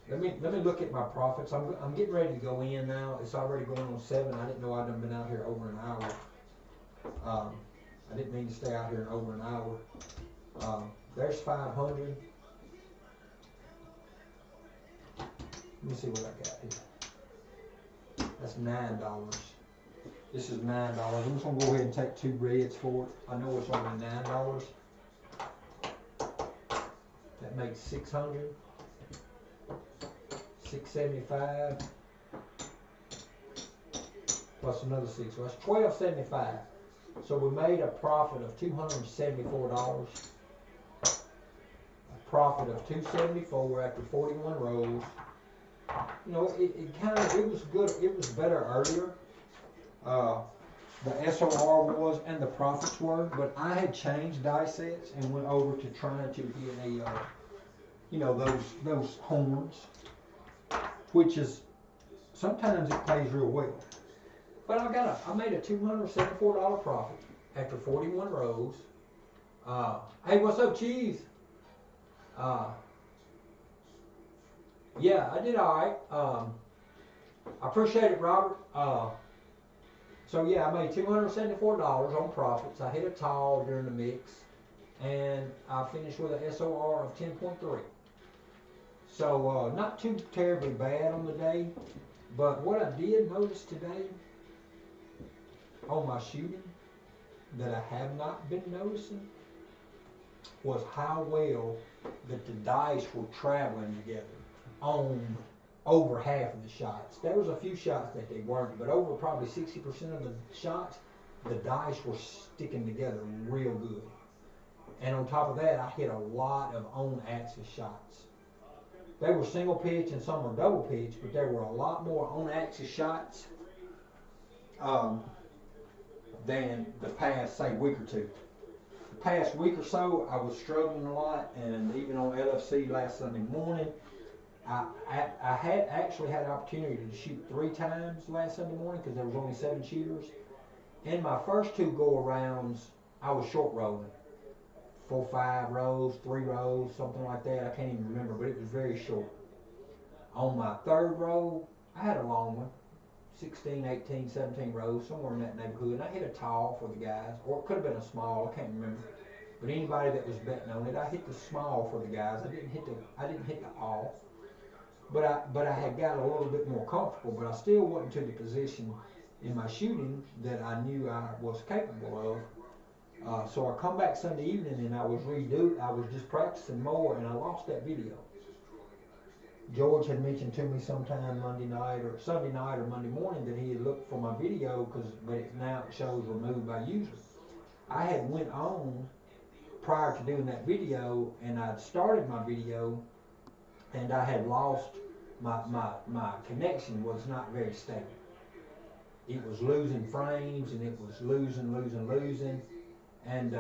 let me look at my profits. I'm getting ready to go in now. It's already going on 7. I didn't know I'd been out here over an hour. I didn't mean to stay out here over an hour. There's 500. Let me see what I got here. That's $9. This is $9. I'm just gonna go ahead and take 2 reds for it. I know it's only $9. That makes 600. 675 plus another 6. So that's $12.75. So we made a profit of $274. A profit of $274 after 41 rolls. It was good. It was better earlier. the SOR was and the profits were, but I had changed die sets and went over to trying to hit a, you know, those horns, which is, sometimes it pays real well. But I made a $274 profit after 41 rows. Hey, what's up, Cheese? Yeah, I did all right. I appreciate it, Robert. So yeah, I made $274 on profits. I hit a tall during the mix, and I finished with an SOR of 10.3. So not too terribly bad on the day, but what I did notice today on my shooting that I have not been noticing was how well that the dice were traveling together on over half of the shots. There was a few shots that they weren't, but over probably 60% of the shots, the dice were sticking together real good. And on top of that, I hit a lot of on-axis shots. They were single pitch and some were double pitch, but there were a lot more on-axis shots than the past, say, week or two. The past week or so, I was struggling a lot, and even on LFC last Sunday morning, I had actually had an opportunity to shoot 3 times last Sunday morning because there was only 7 shooters. In my first 2 go-arounds, I was short rolling. 4, 5 rows, 3 rows, something like that. I can't even remember, but it was very short. On my 3rd row, I had a long one. 16, 18, 17 rows, somewhere in that neighborhood. And I hit a tall for the guys, or it could have been a small, I can't remember. But anybody that was betting on it, I hit the small for the guys. I didn't hit the off. But I had got a little bit more comfortable, but I still wasn't to the position in my shooting that I knew I was capable of. So I come back Sunday evening and I was just practicing more, and I lost that video. George had mentioned to me sometime Sunday night or Monday morning that he had looked for my video, but now it shows removed by user. I had went on prior to doing that video, and I'd started my video, and I had lost my connection was not very stable. It was losing frames, and it was losing, and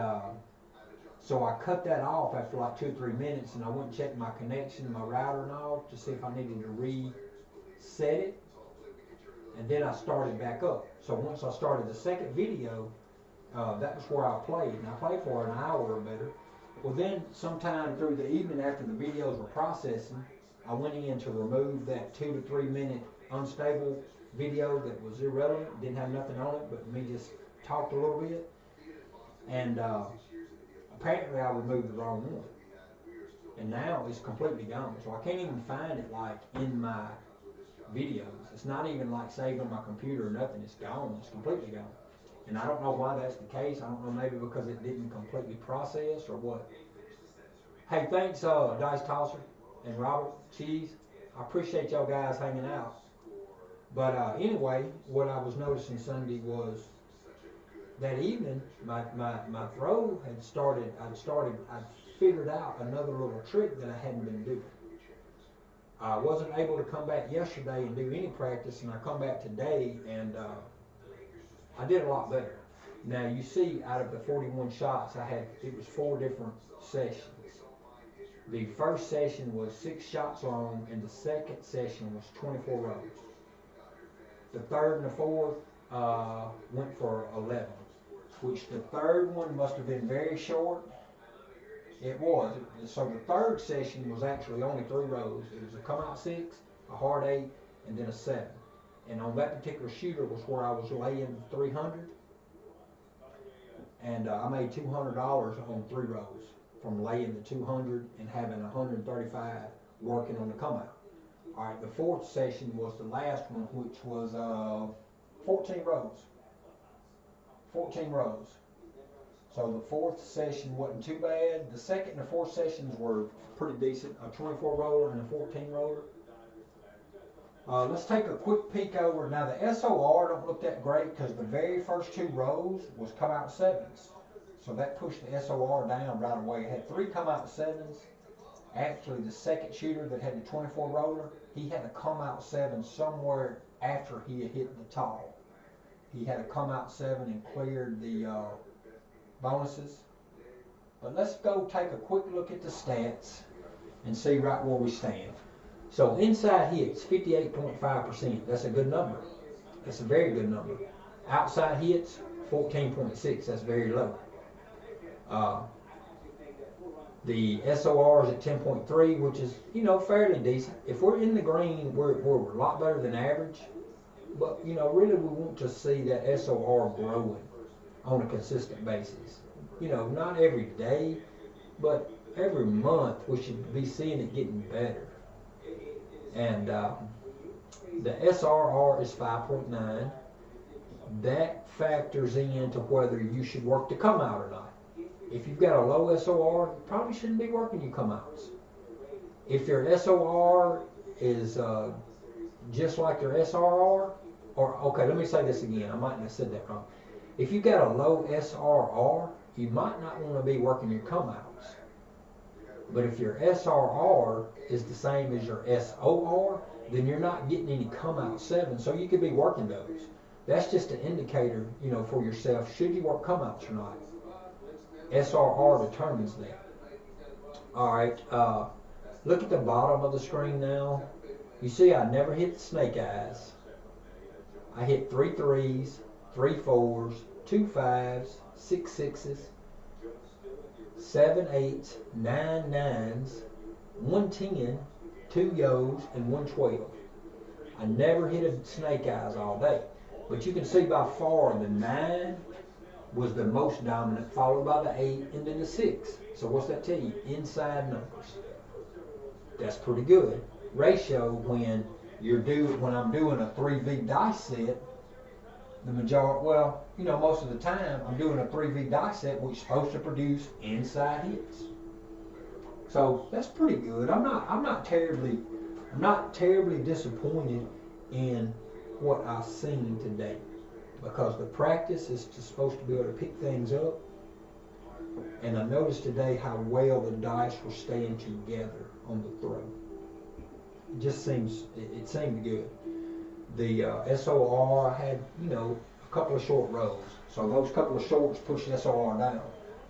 so I cut that off after like 2 or 3 minutes, and I went and checked my connection, my router and all, to see if I needed to reset it, and then I started back up. So once I started the second video, that was where I played, and I played for an hour or better. Well, then sometime through the evening after the videos were processing, I went in to remove that 2 to 3 minute unstable video that was irrelevant, didn't have nothing on it but me just talked a little bit, and apparently I removed the wrong one, and now it's completely gone. So I can't even find it like in my videos. It's not even like saved on my computer or nothing. It's gone. It's completely gone. And I don't know why that's the case. I don't know, maybe because it didn't completely process or what. Hey, thanks Dice Tosser and Robert Cheese. I appreciate y'all guys hanging out. But anyway, what I was noticing Sunday was that evening my throw had started. I'd figured out another little trick that I hadn't been doing. I wasn't able to come back yesterday and do any practice, and I come back today, and I did a lot better. Now you see, out of the 41 shots I had, it was 4 different sessions. The first session was 6 shots long, and the second session was 24 rows. The third and the fourth went for 11, which the third one must have been very short. It was. So the third session was actually only 3 rows. It was a come out 6, a hard 8, and then a 7. And on that particular shooter was where I was laying 300, and I made $200 on 3 rows from laying the 200 and having 135 working on the come out. All right, the fourth session was the last one, which was 14 rows. 14 rows. So the fourth session wasn't too bad. The second and the fourth sessions were pretty decent. A 24 roller and a 14 roller. Let's take a quick peek over. Now the SOR don't look that great because the very first 2 rows was come out 7s. So that pushed the SOR down right away. It had 3 come out 7s. Actually, the second shooter that had the 24 roller, he had a come out 7 somewhere after he had hit the tall. He had a come out 7 and cleared the bonuses. But let's go take a quick look at the stats and see right where we stand. So inside hits, 58.5%. That's a good number. That's a very good number. Outside hits, 14.6. That's very low. The SOR is at 10.3, which is, fairly decent. If we're in the green, we're a lot better than average. But, really we want to see that SOR growing on a consistent basis. Not every day, but every month we should be seeing it getting better. And the SRR is 5.9. That factors into whether you should work the come out or not. If you've got a low SOR, you probably shouldn't be working your come outs. If your SOR is just like your SRR, okay, let me say this again. I might have said that wrong. If you've got a low SRR, you might not want to be working your come outs. But if your SRR is the same as your SOR, then you're not getting any come out 7, so you could be working those. That's just an indicator, for yourself, should you work come outs or not. SRR determines that. All right, look at the bottom of the screen now. You see I never hit snake eyes. I hit 3 3s, 3 4s, 2 5s, 6 6s, 7 8s, 9 9s, 1 10, 2 yos, and 1 12. I never hit a snake eyes all day. But you can see by far the 9 was the most dominant, followed by the 8 and then the 6. So what's that tell you? Inside numbers. That's pretty good. Ratio when I'm doing a 3V dice set, most of the time I'm doing a 3V dice set which is supposed to produce inside hits. So that's pretty good. I'm not terribly disappointed in what I've seen today, because the practice is supposed to be able to pick things up, and I noticed today how well the dice were staying together on the throw. It seemed good. The SOR had, a couple of short rows, so those couple of shorts pushed the SOR down.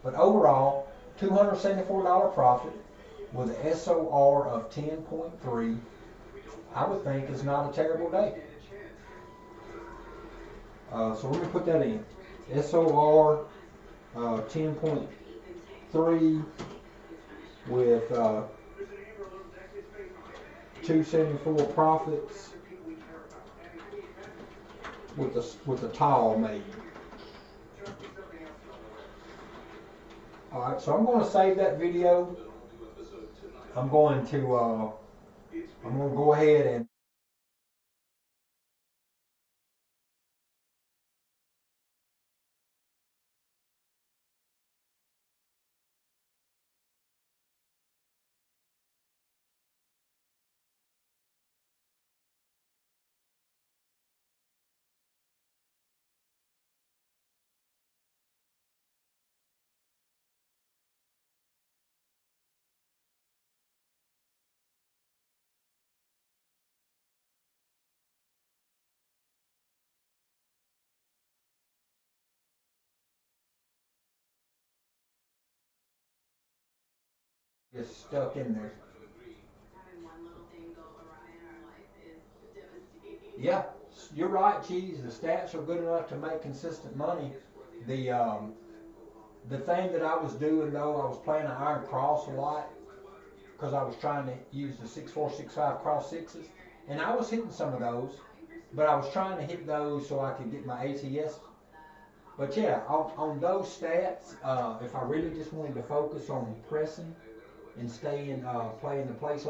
But overall, $274 profit with an SOR of 10.3, I would think is not a terrible day. So we're going to put that in. SOR 10.3 with 274 profits with the tile made. Alright, so I'm going to save that video. I'm going to go ahead and get stuck in there. Yeah, you're right, Cheese. The stats are good enough to make consistent money. The thing that I was doing though, I was playing an iron cross a lot because I was trying to use the 6-4, 6-5 cross sixes, and I was hitting some of those, but I was trying to hit those so I could get my ATS. But yeah, on those stats, if I really just wanted to focus on pressing and staying playing the place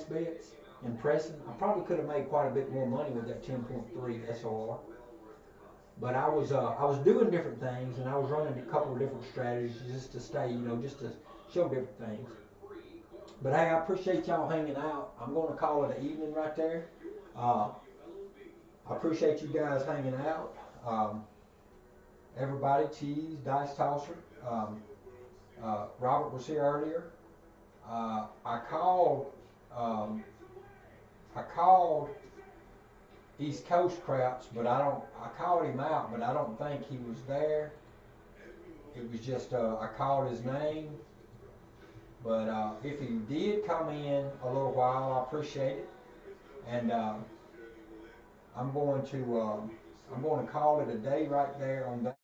bets and pressing, I probably could have made quite a bit more money with that 10.3 SOR. But I was doing different things, and I was running a couple of different strategies just to stay, just to show different things. But hey, I appreciate y'all hanging out. I'm going to call it an evening right there. I appreciate you guys hanging out. Everybody, Cheese, Dice Tosser. Robert was here earlier. I called East Coast craps, but I called him out, but I don't think he was there. It was just, I called his name. But if he did come in a little while, I appreciate it. And I'm going to call it a day right there on that.